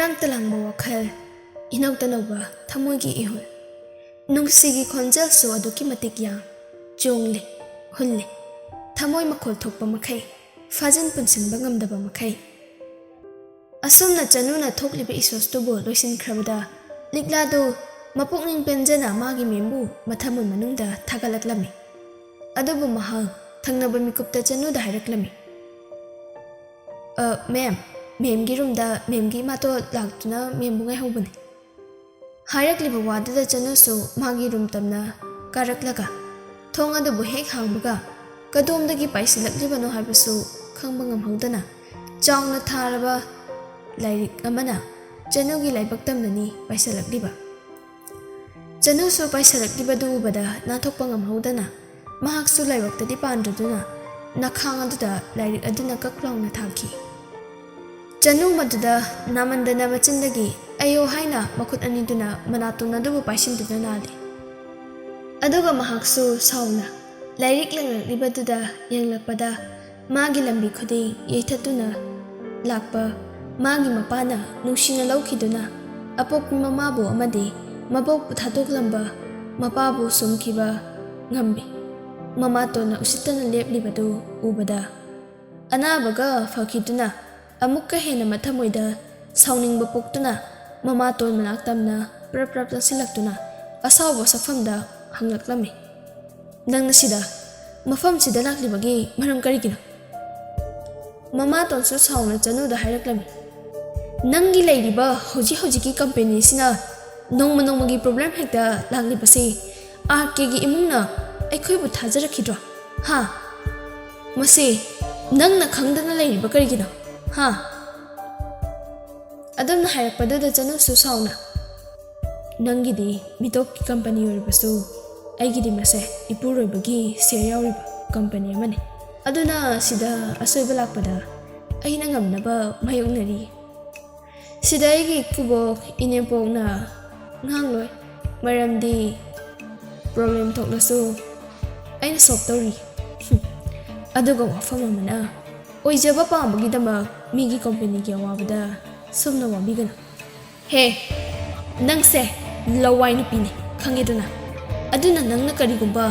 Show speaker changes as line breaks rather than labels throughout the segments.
ꯏꯔꯥꯡ ꯇꯂꯥꯡꯕ ꯋꯥꯈꯜ, ꯏꯅꯧ ꯇꯅꯧꯕ ꯊꯃꯣꯏꯒꯤ ꯏꯍꯨꯜ, ꯅꯨꯡꯁꯤꯒꯤ ꯈꯣꯟꯖꯦꯜꯁꯨ ꯑꯗꯨꯛꯀꯤ ꯃꯇꯤꯛ ꯌꯥꯡ, ꯆꯣꯡꯂꯤ, ꯍꯨꯜꯂꯤ, ꯊꯃꯣꯏ ꯃꯈꯣꯜ ꯊꯣꯛꯄ ꯃꯈꯩ, ꯐꯥꯖꯤꯟ ꯄꯨꯟꯁꯤꯟꯕ ꯉꯝꯗꯕ ꯃꯈꯩ. ꯑꯁꯨꯝꯅ ꯆꯅꯨꯅ ꯊꯣꯛꯂꯤꯕ ꯏꯁꯣꯁꯇꯨꯕꯨ ꯂꯣꯏꯁꯤꯟꯈ꯭ꯔꯕꯗ ꯂꯤꯛꯂꯥꯗꯨ ꯃꯄꯨꯛꯅꯤꯡ ꯄꯦꯟꯖꯅ ꯃꯥꯒꯤ ꯃꯦꯝꯕꯨ ꯃꯊꯃꯣꯏ ꯃꯅꯨꯡꯗ ꯊꯥꯒꯠꯂꯛꯂꯝꯃꯤ. ꯑꯗꯨꯕꯨ ꯃꯍꯥꯛ ꯊꯪꯅꯕ ꯃꯤꯀꯨꯞꯇ ꯆꯅꯨꯗ ꯍꯥꯏꯔꯛꯂꯝꯃꯤ. ꯃꯦꯝꯒꯤ ꯔꯨꯝꯗ ꯃꯦꯝꯒꯤ ꯏꯃꯥꯇꯣꯟ ꯂꯥꯛꯇꯨꯅ ꯃꯦꯝꯕꯨ ꯉꯥꯏꯍꯧꯕꯅꯤ. ꯍꯥꯏꯔꯛꯂꯤꯕ ꯋꯥꯗꯨꯗ ꯆꯅꯨꯁꯨ ꯃꯥꯒꯤ ꯔꯨꯝ ꯇꯝꯅ ꯀꯥꯔꯛꯂꯒ ꯊꯣꯡ ꯑꯗꯨꯕꯨ ꯍꯦꯛ ꯍꯥꯡꯕꯒ ꯀꯗꯣꯝꯗꯒꯤ ꯄꯥꯏꯁꯤꯜꯂꯛꯂꯤꯕꯅꯣ ꯍꯥꯏꯕꯁꯨ ꯈꯪꯕ ꯉꯝꯍꯧꯗꯅ ꯆꯥꯎꯅ ꯊꯥꯔꯕ ꯂꯥꯏꯔꯤꯛ ꯑꯃꯅ ꯆꯅꯨꯒꯤ ꯂꯥꯏꯕꯛ ꯇꯝꯅꯅꯤ ꯄꯥꯏꯁꯤꯜꯂꯛꯂꯤꯕ. ꯆꯅꯨꯁꯨ ꯄꯥꯏꯁꯤꯜꯂꯛꯂꯤꯕꯗꯨ ꯎꯕꯗ ꯅꯥꯟꯊꯣꯛꯄ ꯉꯝꯍꯧꯗꯅ ꯃꯍꯥꯛꯁꯨ ꯂꯥꯏꯕꯛꯇꯗꯤ ꯄꯥꯟꯗ꯭ꯔꯗꯨꯅ ꯅꯈꯥꯡ ꯑꯗꯨꯗ ꯂꯥꯏꯔꯤꯛ ꯑꯗꯨꯅ ꯀꯛ ꯂꯥꯎꯅ ꯊꯥꯈꯤ. ꯆꯅꯨ ꯃꯗꯨꯗ ꯅꯥꯃꯟꯗꯅ ꯃꯆꯤꯟꯗꯒꯤ ꯑꯌꯣ ꯍꯥꯏꯅ ꯃꯈꯨꯠ ꯑꯅꯤꯗꯨꯅ ꯃꯅꯥꯇꯣꯟ ꯑꯗꯨꯕు ꯄꯥꯏꯁꯤꯟꯗꯨꯅ ꯅꯥꯜꯂꯤ. ꯑꯗꯨꯒ ꯃꯍꯥꯛꯁꯨ ꯁꯥꯎꯅ ꯂꯥꯏꯔꯤꯛ ꯂꯪꯂꯛꯂꯤꯕꯗꯨꯗ ꯌꯦꯡꯂꯛꯄꯗ ꯃꯥꯒꯤ ꯂꯝꯕꯤ ꯈꯨꯗꯤꯡ ꯌꯩꯊꯠꯇꯨꯅ ꯂꯥꯛꯄ ꯃꯥꯒꯤ ꯃꯄꯥꯅ ꯅꯨꯡꯁꯤꯅ ꯂꯧꯈꯤꯗꯨꯅ ꯑꯄꯣꯛꯄꯤ ꯃꯃꯥꯕꯨ ꯑꯃꯗꯤ ꯃꯕꯣꯛꯄꯨ ꯊꯥꯗꯣꯛꯂꯝꯕ ꯃꯄꯥꯕꯨ ꯁꯨꯝꯈꯤꯕ ꯉꯝꯕꯤ ꯃꯃꯥꯇꯣꯟꯅ ꯎꯁꯤꯠꯇꯅ ꯂꯦꯞꯂꯤꯕꯗꯨ ꯎꯕꯗ ꯑꯅꯥꯕꯒ ꯐꯈꯤꯗꯨꯅ ꯑꯃꯨꯛꯀ ꯍꯦꯟꯅ ꯃꯊꯃꯣꯏꯗ ꯁꯥꯎꯅꯤꯡꯕ ꯄꯣꯛꯇꯨꯅ ꯃꯃꯥꯇꯣꯟ ꯃꯅꯥꯛ ꯇꯝꯅ ꯄ꯭ꯔꯞ ꯄ꯭ꯔꯞ ꯆꯪꯁꯤꯜꯂꯛꯇꯨꯅ ꯑꯁꯥꯎꯕ ꯁꯛꯐꯝꯗ ꯍꯪꯂꯛꯂꯝꯃꯤ. ꯅꯪꯅ ꯃꯐꯝꯁꯤꯗ ꯂꯥꯛꯂꯤꯕꯒꯤ ꯃꯔꯝ ꯀꯔꯤꯒꯤꯅꯣ? ꯃꯃꯥꯇꯣꯟꯁꯨ ꯁꯥꯎꯅ ꯆꯅꯨꯗ ꯍꯥꯏꯔꯛꯂꯝꯃꯤ. ꯅꯪꯒꯤ ꯂꯩꯔꯤꯕ ꯍꯧꯖꯤꯛꯀꯤ ꯀꯝꯄꯦꯅꯤꯁꯤꯅ ꯅꯣꯡꯃ ꯅꯣꯡꯃꯒꯤ ꯄ꯭ꯔꯣꯕ꯭ꯂꯦꯝ ꯍꯦꯛꯇ ꯂꯥꯛꯂꯤꯕꯁꯤ ꯑꯥꯔ.ꯀꯦꯒꯤ ꯏꯃꯨꯡꯅ ꯑꯩꯈꯣꯏꯕꯨ ꯊꯥꯖꯔꯛꯈꯤꯗ꯭ꯔꯣ? ꯃꯁꯤ ꯅꯪꯅ ꯈꯪꯗꯅ ꯂꯩꯔꯤꯕ ꯀꯔꯤꯒꯤꯅꯣ? ꯑꯗꯨꯝꯅ ꯍꯥꯏꯔꯛꯄꯗꯨꯗ ꯆꯅꯨꯁꯨ ꯁꯥꯎꯅ ꯅꯪꯒꯤꯗꯤ ꯃꯤꯇꯣꯞꯀꯤ ꯀꯝꯄꯅꯤ ꯑꯣꯏꯔꯕꯁꯨ ꯑꯩꯒꯤꯗꯤ ꯃꯁꯦ ꯏꯄꯨꯔꯣꯏꯕꯒꯤ ꯁꯦꯌꯔ ꯌꯥꯎꯔꯤꯕ ꯀꯝꯄꯅꯤ ꯑꯃꯅꯤ. ꯑꯗꯨꯅ ꯁꯤꯗ ꯑꯁꯣꯏꯕ ꯂꯥꯛꯄꯗ ꯑꯩꯅ ꯉꯝꯅꯕ ꯃꯥꯌꯣꯛꯅꯔꯤ. ꯁꯤꯗ ꯑꯩꯒꯤ ꯏꯀꯨꯕꯣꯛ ꯏꯅꯦꯝꯄꯣꯛꯅ ꯉꯥꯡꯂꯣꯏ, ꯃꯔꯝꯗꯤ ꯄ꯭ꯔꯣꯕ꯭ꯂꯦꯝ ꯊꯣꯛꯂꯁꯨ ꯑꯩꯅ ꯁꯣꯜꯕ ꯇꯧꯔꯤ. ꯑꯗꯨꯒ ꯋꯥꯐꯝ ꯑꯃꯅ ꯑꯣꯏꯖꯕ ꯄꯥꯝꯕꯒꯤꯗꯃꯛ ꯃꯤꯒꯤ ꯀꯝꯄꯦꯅꯤꯒꯤ ꯑꯋꯥꯕꯗ ꯁꯣꯝꯅ ꯋꯥꯕꯤꯒꯅꯨ. ꯅꯪꯁꯦ ꯂꯋꯥꯏ ꯅꯨꯄꯤꯅꯤ ꯈꯪꯉꯦꯗꯅ. ꯑꯗꯨꯅ ꯅꯪꯅ ꯀꯔꯤꯒꯨꯝꯕ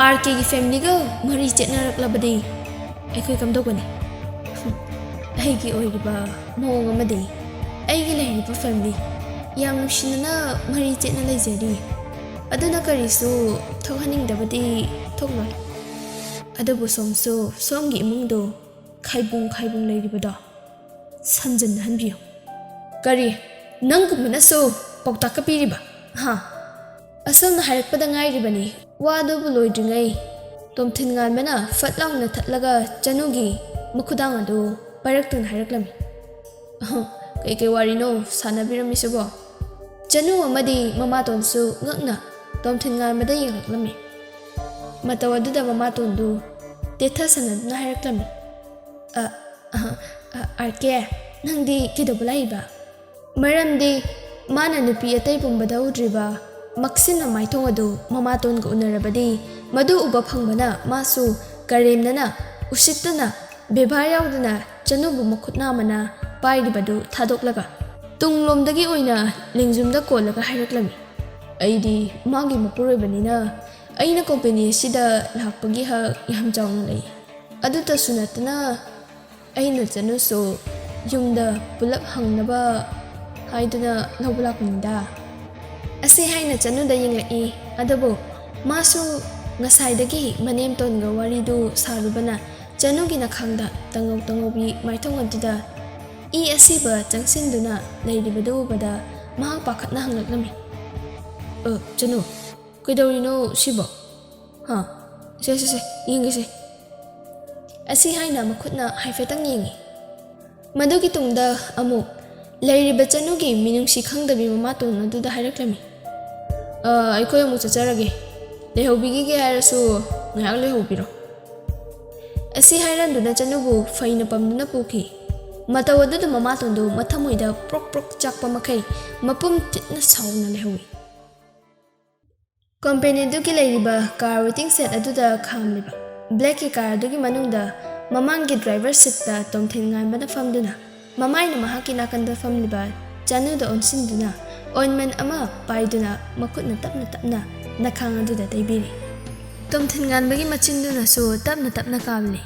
ꯑꯥꯔ.ꯀꯦꯒꯤ ꯐꯦꯃꯤꯂꯤꯒ ꯃꯔꯤ ꯆꯦꯠꯅꯔꯛꯂꯕꯗꯤ ꯑꯩꯈꯣꯏ ꯀꯝꯗꯧꯒꯅꯤ? ꯑꯩꯒꯤ ꯑꯣꯏꯔꯤꯕ ꯃꯑꯣꯡ ꯑꯃꯗꯤ ꯑꯩꯒꯤ ꯂꯩꯔꯤꯕ ꯐꯦꯃꯤꯂꯤ ꯌꯥꯝ ꯅꯨꯡꯁꯤꯅꯅ ꯃꯔꯤ ꯆꯦꯠꯅ ꯂꯩꯖꯔꯤ. ꯑꯗꯨꯅ ꯀꯔꯤꯁꯨ ꯊꯣꯛꯍꯟꯅꯤꯡꯗꯕꯗꯤ ꯊꯣꯛꯂꯣꯏ. ꯑꯗꯨꯕꯨ ꯁꯣꯝꯁꯨ ꯁꯣꯝꯒꯤ ꯏꯃꯨꯡꯗꯨ ꯈꯥꯏꯕꯨꯡ ꯂꯩꯔꯤꯕꯗꯣ ꯁꯝꯖꯤꯟꯅꯍꯟꯕꯤꯌꯨ. ꯀꯔꯤ? ꯅꯪꯒꯨꯝꯕꯅꯁꯨ ꯄꯥꯎꯇꯥꯛꯀ ꯄꯤꯔꯤꯕ? ꯑꯁꯨꯝꯅ ꯍꯥꯏꯔꯛꯄꯗ ꯉꯥꯏꯔꯤꯕꯅꯤ. ꯋꯥꯗꯨꯕꯨ ꯂꯣꯏꯗ꯭ꯔꯤꯉꯩ ꯇꯣꯝꯊꯤꯟ ꯉꯥꯟꯕꯅ ꯐꯠ ꯂꯥꯎꯅ ꯊꯠꯂꯒ ꯆꯅꯨꯒꯤ ꯃꯈꯨꯗꯥꯡ ꯑꯗꯨ ꯄꯥꯏꯔꯛꯇꯨꯅ ꯍꯥꯏꯔꯛꯂꯝꯃꯤ. ꯀꯩ ꯋꯥꯔꯤꯅꯣ ꯁꯥꯟꯅꯕꯤꯔꯝꯃꯤꯁꯤꯕꯣ? ꯆꯅꯨ ꯑꯃꯗꯤ ꯃꯃꯥꯇꯣꯟꯁꯨ ꯉꯛꯅ ꯇꯣꯝꯊꯤꯟ ꯉꯥꯟꯕꯗ ꯌꯦꯡꯂꯛꯂꯝꯃꯤ. ꯃꯇꯧ ꯑꯗꯨꯗ ꯃꯃꯥꯇꯣꯟꯗꯨ ꯇꯦꯊꯁꯟꯅꯗꯨꯅ ꯍꯥꯏꯔꯛꯂꯝꯃꯤ. ꯑꯥꯔ.ꯀꯦ, ꯅꯪꯗꯤ ꯀꯩꯗꯧꯕ ꯂꯥꯛꯏꯕ? ꯃꯔꯝꯗꯤ ꯃꯥꯅ ꯅꯨꯄꯤ ꯑꯇꯩ ꯄꯨꯝꯕꯗ ꯎꯗ꯭ꯔꯤꯕ ꯃꯛꯁꯤꯟꯅ ꯃꯥꯏꯊꯣꯡ ꯑꯗꯨ ꯃꯃꯥꯇꯣꯟꯒ ꯎꯅꯔꯕꯗꯤ ꯃꯗꯨ ꯎꯕ ꯐꯪꯕꯅ ꯃꯥꯁꯨ ꯀꯔꯦꯝꯅꯅ ꯎꯁꯤꯠꯇꯅ ꯕꯦꯚꯥꯔ ꯌꯥꯎꯗꯅ ꯆꯅꯨꯕꯨ ꯃꯈꯨꯠ ꯅꯥꯝꯃꯅ ꯄꯥꯏꯔꯤꯕꯗꯨ ꯊꯥꯗꯣꯛꯂꯒ ꯇꯨꯡꯂꯣꯝꯗꯒꯤ ꯑꯣꯏꯅ ꯂꯦꯡꯖꯨꯝꯗ ꯀꯣꯜꯂꯒ ꯍꯥꯏꯔꯛꯂꯝꯃꯤ. ꯑꯩꯗꯤ ꯃꯥꯒꯤ ꯃꯄꯨꯔꯣꯏꯕꯅꯤꯅ ꯑꯩꯅ ꯀꯝꯄꯦꯅꯤ ꯑꯁꯤꯗ ꯂꯥꯛꯄꯒꯤ ꯍꯛ ꯌꯥꯝ ꯆꯥꯎꯅ ꯂꯩ. ꯑꯗꯨꯇꯁꯨ ꯅꯠꯇꯅ ꯑꯩꯅ ꯆꯅꯨꯁꯨ ꯌꯨꯝꯗ ꯄꯨꯂꯞ ꯍꯪꯅꯕ ꯍꯥꯏꯗꯨꯅ ꯂꯧꯕ ꯂꯥꯛꯄꯅꯤꯗ. ꯑꯁꯤ ꯍꯥꯏꯅ ꯆꯅꯨꯗ ꯌꯦꯡꯂꯛꯏ. ꯑꯗꯨꯕꯨ マス ꯉꯁꯥꯏꯗꯒꯤ ꯃꯅꯦꯝꯇꯣꯟꯒ ꯋꯥꯔꯤꯗꯨ ꯁꯥꯔꯨꯕꯅ ꯆꯅꯨꯒꯤ ꯅꯈꯥꯡꯗ ꯇꯉꯧꯕꯤ ꯃꯥꯏꯊꯣꯡ ꯑꯗꯨꯗ ꯏ ꯑꯁꯤꯕ ꯆꯪꯁꯤꯟꯗꯨꯅ ꯂꯩꯔꯤꯕꯗꯨ ꯎꯕꯗ ꯃꯍꯥꯛ ꯄꯥꯈꯠꯅ ꯍꯪꯂꯛꯂꯝꯃꯤ. ꯆꯅꯨ, ꯀꯩꯗꯧꯔꯤꯅꯣ ꯁꯤꯕꯣ? ꯁꯦ ꯌꯦꯡꯒꯦꯁꯦ. ꯑꯁꯤ ꯍꯥꯏꯅ ꯃꯈꯨꯠꯅ ꯍꯥꯏꯐꯦꯠꯇꯪ ꯌꯦꯡꯉꯤ. ꯃꯗꯨꯒꯤ ꯇꯨꯡꯗ ꯑꯃꯨꯛ ꯂꯩꯔꯤꯕ ꯆꯅꯨꯒꯤ ꯃꯤꯅꯨꯡꯁꯤ ꯈꯪꯗꯕꯤ ꯃꯃꯥꯇꯣꯟ ꯑꯗꯨꯗ ꯍꯥꯏꯔꯛꯂꯝꯃꯤ. ꯑꯩꯈꯣꯏ ꯑꯃꯨꯛ ꯆꯠꯆꯔꯒꯦ. ꯂꯩꯍꯧꯕꯤꯒꯦ ꯍꯥꯏꯔꯁꯨ ꯉꯥꯏꯍꯥꯛ ꯂꯩꯍꯧꯕꯤꯔꯣ. ꯑꯁꯤ ꯍꯥꯏꯔꯝꯗꯨꯅ ꯆꯅꯨꯕꯨ ꯐꯩꯅ ꯄꯝꯗꯨꯅ ꯄꯨꯈꯤ. ꯃꯇꯧ ꯑꯗꯨꯗ ꯃꯃꯥꯇꯣꯟꯗꯨ ꯃꯊꯃꯣꯏꯗ ꯄ꯭ꯔꯣꯛ ꯆꯥꯛꯄ ꯃꯈꯩ ꯃꯄꯨꯝ ꯇꯤꯠꯅ ꯁꯥꯎꯅ ꯂꯩꯍꯧꯏ. ꯀꯝꯄꯦꯅꯤꯗꯨꯒꯤ ꯂꯩꯔꯤꯕ ꯀꯥꯔ ꯋꯦꯇꯤꯡ ꯁꯦꯠ ꯑꯗꯨꯗ ꯈꯥꯝꯂꯤꯕ ꯕ꯭ꯂꯦꯛꯀꯤ ꯀꯥꯔ ꯑꯗꯨꯒꯤ ꯃꯅꯨꯡꯗ ꯃꯃꯥꯡꯒꯤ ꯗ꯭ꯔꯥꯏꯚꯔ ꯁꯤꯠꯇ ꯇꯣꯝꯊꯤꯟ ꯉꯥꯟꯕꯅ ꯐꯝꯗꯨꯅ ꯃꯃꯥꯏꯅ ꯃꯍꯥꯛꯀꯤ ꯅꯥꯀꯟꯗ ꯐꯝꯂꯤꯕ ꯆꯅꯨꯗ ꯑꯣꯟꯁꯤꯟꯗꯨꯅ ꯑꯣꯏꯟꯃꯦꯟ ꯑꯃ ꯄꯥꯏꯗꯨꯅ ꯃꯈꯨꯠꯅ ꯇꯞꯅ ꯇꯞꯅ ꯅꯈꯥꯡ ꯑꯗꯨꯗ ꯇꯩꯕꯤꯔꯤ꯫ ꯇꯣꯝꯊꯤꯟꯉꯥꯟꯕꯒꯤ ꯃꯆꯤꯟꯗꯨꯅꯁꯨ ꯇꯞꯅ ꯇꯞꯅ ꯀꯥꯝꯂꯤ꯫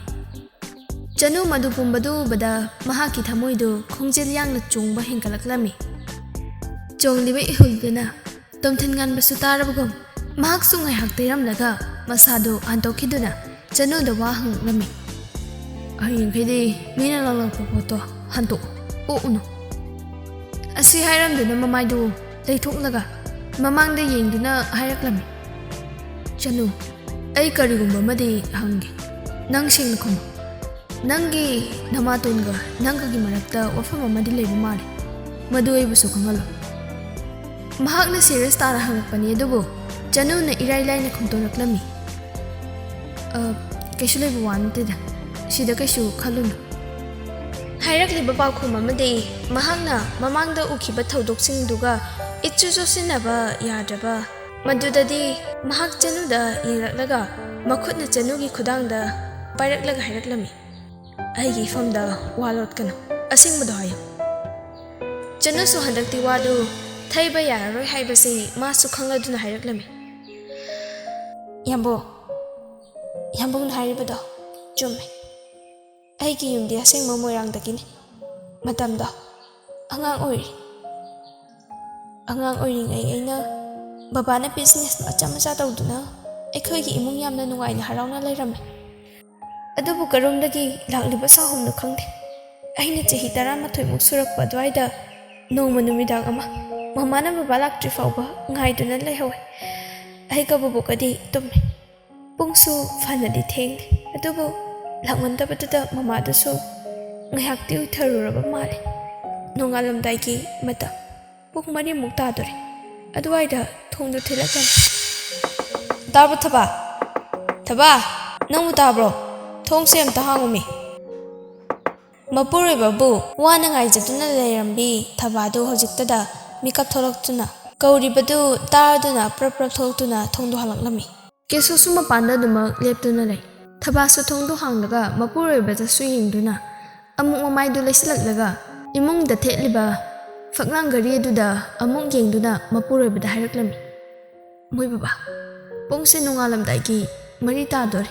ꯆꯅꯨ ꯃꯗꯨ ꯄꯨꯝꯕꯗꯨ ꯎꯕꯗ ꯃꯍꯥꯛꯀꯤ ꯊꯃꯣꯏꯗꯨ ꯈꯣꯡꯖꯦꯜ ꯌꯥꯡꯅ ꯆꯣꯡꯕ ꯍꯦꯟꯒꯠꯂꯛꯂꯝꯃꯤ꯫ ꯆꯣꯡꯂꯤꯕ ꯏꯍꯨꯜꯗꯨꯅ ꯇꯣꯝꯊꯤꯟꯉꯥꯟꯕꯁꯨ ꯇꯥꯔꯕꯒꯨꯝ ꯃꯍꯥꯛꯁꯨ ꯉꯥꯏꯍꯥꯛ ꯇꯩꯔꯝꯂꯒ ꯃꯁꯥꯗꯨ ꯍꯟꯗꯣꯛꯈꯤꯗꯨꯅ ꯆꯅꯨꯗ ꯋꯥ ꯍꯪꯂꯛꯂꯝꯃꯤ꯫ ꯍꯌꯦꯡꯈꯩꯗꯤ ꯃꯤꯅ ꯂꯪꯂꯛꯄ ꯄꯣꯠꯇꯣ ꯍꯟꯇꯣꯛꯎ, ꯑꯣꯛꯎꯅꯨ꯫ ꯑꯁꯤ ꯍꯥꯏꯔꯝꯗꯨꯅ ꯃꯃꯥꯏꯗꯨ ꯂꯩꯊꯣꯛꯂꯒ ꯃꯃꯥꯡꯗ ꯌꯦꯡꯗꯨꯅ ꯍꯥꯏꯔꯛꯂꯝꯃꯤ꯫ ꯆꯅꯨ, ꯑꯩ ꯀꯔꯤꯒꯨꯝꯕ ꯑꯃꯗꯤ ꯍꯪꯒꯦ, ꯅꯪ ꯁꯦꯡꯅ ꯈꯨꯝꯃꯨ꯫ ꯅꯪꯒꯤ ꯅꯃꯥꯇꯣꯟꯒ ꯅꯪꯒꯒꯤ ꯃꯔꯛꯇ ꯋꯥꯐꯝ ꯑꯃꯗꯤ ꯂꯩꯕ ꯃꯥꯜꯂꯤ, ꯃꯗꯨ ꯑꯩꯕꯨꯁꯨ ꯈꯪꯍꯜꯂꯨ꯫ ꯃꯍꯥꯛꯅ ꯁꯦꯔꯤꯌꯁ ꯇꯥꯅ ꯍꯪꯂꯛꯄꯅꯤ, ꯑꯗꯨꯕꯨ ꯆꯅꯨꯅ ꯏꯔꯥꯏ ꯂꯥꯏꯅ ꯈꯨꯝꯇꯣꯔꯛꯂꯝꯃꯤ꯫ ꯀꯩꯁꯨ ꯂꯩꯕ ꯋꯥ ꯅꯠꯇꯦꯗ, ꯁꯤꯗ ꯀꯩꯁꯨ ꯈꯜꯂꯨꯅꯨ꯫ ꯍꯥꯏꯔꯛꯂꯤꯕ ꯄꯥꯎꯈꯨꯝ ꯑꯃꯗꯤ ꯃꯍꯥꯛꯅ ꯃꯃꯥꯡꯗ ꯎꯈꯤꯕ ꯊꯧꯗꯣꯛꯁꯤꯡꯗꯨꯒ ꯏꯆꯨ ꯆꯨꯁꯤꯟꯅꯕ ꯌꯥꯗ꯭ꯔꯕ ꯃꯗꯨꯗꯗꯤ ꯃꯍꯥꯛ ꯆꯅꯨꯗ ꯌꯦꯡꯂꯛꯂꯒ ꯃꯈꯨꯠꯅ ꯆꯅꯨꯒꯤ ꯈꯨꯗꯥꯡꯗ ꯄꯥꯏꯔꯛꯂꯒ ꯍꯥꯏꯔꯛꯂꯝꯃꯤ꯫ ꯑꯩꯒꯤ ꯏꯐꯝꯗ ꯋꯥ ꯂꯣꯠꯀꯅꯨ, ꯑꯁꯦꯡꯕꯗꯣ ꯍꯥꯏꯌꯨ꯫ ꯆꯅꯨꯁꯨ ꯍꯟꯗꯛꯇꯤ ꯋꯥꯗꯨ ꯊꯩꯕ ꯌꯥꯔꯔꯣꯏ ꯍꯥꯏꯕꯁꯤ ꯃꯥꯁꯨ ꯈꯪꯂꯗꯨꯅ ꯍꯥꯏꯔꯛꯂꯝꯃꯤ꯫ ꯌꯥꯝꯕꯨꯡꯅ ꯍꯥꯏꯔꯤꯕꯗꯣ ꯆꯨꯝꯃꯦ꯫ ꯑꯩꯒꯤ ꯌꯨꯝꯗꯤ ꯑꯁꯦꯡꯕ ꯃꯣꯏꯔꯥꯡꯗꯒꯤꯅꯤ꯫ ꯃꯇꯝꯗꯣ ꯑꯉꯥꯡ ꯑꯣꯏꯔꯤꯉꯩ ꯑꯩꯅ ꯕꯕꯥꯅ ꯕꯤꯖꯤꯅꯦꯁ ꯃꯆꯥ ꯇꯧꯗꯨꯅ ꯑꯩꯈꯣꯏꯒꯤ ꯏꯃꯨꯡ ꯌꯥꯝꯅ ꯅꯨꯡꯉꯥꯏꯅ ꯍꯔꯥꯎꯅ ꯂꯩꯔꯝꯃꯦ꯫ ꯑꯗꯨꯕꯨ ꯀꯔꯣꯝꯗꯒꯤ ꯂꯥꯛꯂꯤꯕ ꯁꯥꯍꯨꯝꯅꯣ ꯈꯪꯗꯦ, ꯑꯩꯅ ꯆꯍꯤ 11ꯃꯨꯛ ꯁꯨꯔꯛꯄ ꯑꯗꯨꯋꯥꯏꯗ ꯅꯣꯡꯃ ꯅꯨꯃꯤꯗꯥꯡ ꯑꯃ ꯃꯃꯥꯅ ꯕꯕꯥ ꯂꯥꯛꯇ꯭ꯔꯤ ꯐꯥꯎꯕ ꯉꯥꯏꯗꯨꯅ ꯂꯩꯍꯧꯋꯦ꯫ ꯑꯩꯒ ꯕꯣꯕꯣꯛꯀꯗꯤ ꯇꯨꯝꯃꯦ꯫ ꯄꯨꯡꯁꯨ ꯐꯅꯗꯤ ꯊꯦꯡꯂꯦ, ꯑꯗꯨꯕꯨ ꯂꯥꯛꯃꯟꯗꯕꯗꯨꯗ ꯃꯃꯥꯗꯨꯁꯨ ꯉꯥꯏꯍꯥꯛꯇꯤ ꯎꯏꯊꯔꯨꯔꯕ ꯃꯥꯜꯂꯦ꯫ ꯅꯣꯡꯉꯥꯜꯂꯝꯗꯥꯏꯒꯤ ꯃꯇꯝ ꯄꯨꯡ 4ꯃꯨꯛ ꯇꯥꯗꯣꯔꯦ ꯑꯗꯨꯋꯥꯏꯗ ꯊꯣꯡꯗꯨ ꯊꯤꯜꯂꯛꯂꯝꯃꯤ꯫ ꯇꯥꯕ꯭ꯔꯣ ꯊꯕꯥ, ꯅꯪꯕꯨ ꯇꯥꯕ꯭ꯔꯣ? ꯊꯣꯡꯁꯦ ꯑꯝꯇ ꯍꯥꯡꯉꯨꯃꯤ꯫ ꯃꯄꯨꯔꯣꯏꯕꯕꯨ ꯋꯥꯅ ꯉꯥꯏꯖꯗꯨꯅ ꯂꯩꯔꯝꯕꯤ ꯊꯕꯥꯗꯨ ꯍꯧꯖꯤꯛꯇꯗ ꯃꯤꯀꯞ ꯊꯣꯛꯂꯛꯇꯨꯅ ꯀꯧꯔꯤꯕꯗꯨ ꯇꯥꯔꯗꯨꯅ ꯄ꯭ꯔꯞ ꯊꯣꯛꯂꯛꯇꯨꯅ ꯊꯣꯡꯗꯨ ꯍꯥꯡꯂꯛꯂꯝꯃꯤ꯫ ꯀꯦꯁꯣꯁꯨ ꯃꯄꯥꯟꯗ ꯑꯗꯨꯃꯛ ꯂꯦꯞꯇꯨꯅ ꯂꯩ꯫ ꯊꯕꯥꯁꯨ ꯊꯣꯡꯗꯨ ꯍꯥꯡꯂꯒ ꯃꯄꯨꯔꯣꯏꯕꯗꯁꯨ ꯌꯦꯡꯗꯨꯅ ꯑꯃꯨꯛ ꯃꯃꯥꯏꯗꯨ ꯂꯩꯁꯤꯜꯂꯛꯂꯒ ꯏꯃꯨꯡꯗ ꯊꯦꯠꯂꯤꯕ ꯐꯛꯂꯥꯡ ꯘꯔꯤ ꯑꯗꯨꯗ ꯑꯃꯨꯛ ꯌꯦꯡꯗꯨꯅ ꯃꯄꯨꯔꯣꯏꯕꯗ ꯍꯥꯏꯔꯛꯂꯝꯃꯤ꯫ ꯃꯣꯏ ꯕꯕꯥ, ꯄꯨꯡꯁꯦ ꯅꯣꯡꯉꯥꯜꯂꯝꯗꯥꯏꯒꯤ 4 ꯇꯥꯗꯣꯔꯦ,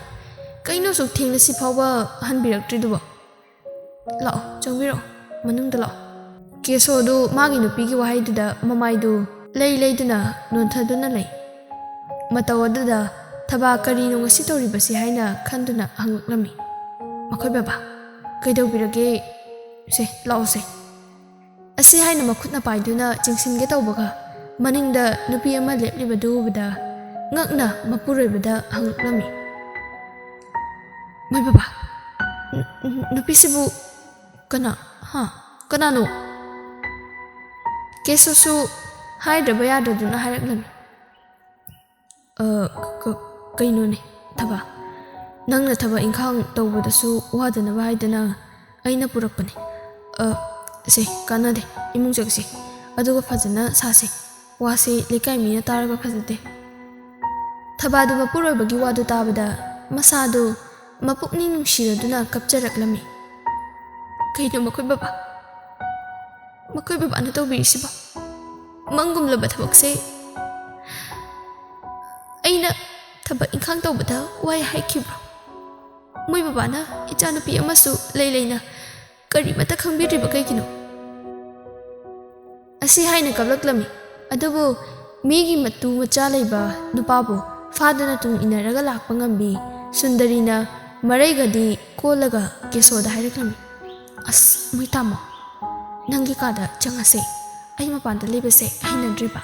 ꯀꯩꯅꯣ ꯁꯨꯛ ꯊꯦꯡꯅ ꯁꯤꯐꯥꯎꯕ ꯍꯟꯕꯤꯔꯛꯇ꯭ꯔꯤꯗꯨꯕꯣ? ꯂꯥꯛꯑꯣ, ꯆꯪꯕꯤꯔꯛꯑꯣ, ꯃꯅꯨꯡꯗ ꯂꯥꯛꯑꯣ꯫ ꯀꯦꯁꯣꯗꯨ ꯃꯥꯒꯤ ꯅꯨꯄꯤꯒꯤ ꯋꯥꯍꯩꯗꯨꯗ ꯃꯃꯥꯏꯗꯨ ꯂꯩꯗꯨꯅ ꯅꯣꯟꯊꯗꯨꯅ ꯂꯩ꯫ ꯃꯇꯧ ꯑꯗꯨꯗ ꯊꯕꯥ ꯀꯔꯤꯅꯣ ꯉꯁꯤ ꯇꯧꯔꯤꯕꯁꯤ ꯍꯥꯏꯅ ꯈꯟꯗꯨꯅ ꯍꯪꯂꯛꯂꯝꯃꯤ꯫ ꯃꯈꯣꯏ ꯕꯕꯥ, ꯀꯩꯗꯧꯕꯤꯔꯒꯦ? ꯂꯥꯛꯑꯣꯁꯦ꯫ ꯑꯁꯤ ꯍꯥꯏꯅ ꯃꯈꯨꯠꯅ ꯄꯥꯏꯗꯨꯅ ꯆꯤꯡꯁꯤꯟꯒꯦ ꯇꯧꯕꯒ ꯃꯅꯤꯡꯗ ꯅꯨꯄꯤ ꯑꯃ ꯂꯦꯞꯂꯤꯕꯗꯨ ꯎꯕꯗ ꯉꯛꯅ ꯃꯄꯨꯔꯣꯏꯕꯗ ꯍꯪꯂꯛꯂꯝꯃꯤ꯫ ꯃꯣꯏ ꯕꯕꯥ, ꯅꯨꯄꯤꯁꯤꯕꯨ ꯀꯅꯥꯅꯣ? ꯀꯦꯁꯣꯁꯨ ꯍꯥꯏꯗ꯭ꯔꯕ ꯌꯥꯗ꯭ꯔꯗꯨꯅ ꯍꯥꯏꯔꯛꯂꯝꯃꯤ꯫ ꯀꯩꯅꯣꯅꯦ ꯊꯕꯥ, ꯅꯪꯅ ꯊꯕꯛ ꯏꯪꯈꯥꯡ ꯇꯧꯕꯗꯁꯨ ꯋꯥꯗꯅꯕ ꯍꯥꯏꯗꯅ ꯑꯩꯅ ꯄꯨꯔꯛꯄꯅꯦ꯫ ꯀꯥꯟꯅꯗꯦ, ꯏꯃꯨꯡ ꯆꯪꯁꯤ, ꯑꯗꯨꯒ ꯐꯖꯅ ꯁꯥꯁꯤ, ꯋꯥꯁꯤ ꯂꯩꯀꯥꯏ ꯃꯤꯅ ꯇꯥꯔꯒ ꯐꯖꯗꯦ꯫ ꯊꯕꯥꯗꯨ ꯃꯄꯨꯔꯣꯏꯕꯒꯤ ꯋꯥꯗꯨ ꯇꯥꯕꯗ ꯃꯁꯥꯗꯨ ꯃꯄꯨꯛꯅꯤꯡ ꯅꯨꯡꯁꯤꯔꯗꯨꯅ ꯀꯞꯆꯔꯛꯂꯝꯃꯤ꯫ ꯀꯩꯅꯣ ꯃꯈꯣꯏ ꯕꯕꯥꯅ ꯇꯧꯕꯤꯔꯤꯁꯤꯕꯣ? ꯃꯪꯒꯨꯝꯂꯕ ꯊꯕꯛꯁꯦ ꯑꯩꯅ ꯊꯕꯛ ꯏꯪꯈꯥꯡ ꯇꯧꯕꯗ ꯋꯥꯏ ꯍꯥꯏꯈꯤꯕ꯭ꯔꯣ? ꯃꯣꯏ ꯕꯕꯥꯅ ꯏꯆꯥꯅꯨꯄꯤ ꯑꯃꯁꯨ ꯂꯩꯅ ꯀꯔꯤꯃꯠꯇ ꯈꯪꯕꯤꯗ꯭ꯔꯤꯕ ꯀꯩꯒꯤꯅꯣ? ꯑꯁꯤ ꯍꯥꯏꯅ ꯀꯞꯂꯛꯂꯝꯃꯤ꯫ ꯑꯗꯨꯕꯨ ꯃꯤꯒꯤ ꯃꯇꯨ ꯃꯆꯥ ꯂꯩꯕ ꯅꯨꯄꯥꯕꯨ ꯐꯥꯗꯨꯅ ꯇꯨꯡ ꯏꯟꯅꯔꯒ ꯂꯥꯛꯄ ꯉꯝꯕꯤ ꯁꯨꯟꯗꯔꯤꯅ ꯃꯔꯩꯒꯗꯤ ꯀꯣꯜꯂꯒ ꯀꯦꯁꯣꯗ ꯍꯥꯏꯔꯛꯂꯝꯃꯤ꯫ ꯃꯣꯏ ꯇꯥꯃꯣ, ꯅꯪꯒꯤ ꯀꯥꯗ ꯆꯪꯉꯁꯦ, ꯑꯩ ꯃꯄꯥꯟꯗ ꯂꯩꯕꯁꯦ ꯍꯩꯅꯗ꯭ꯔꯤꯕ꯫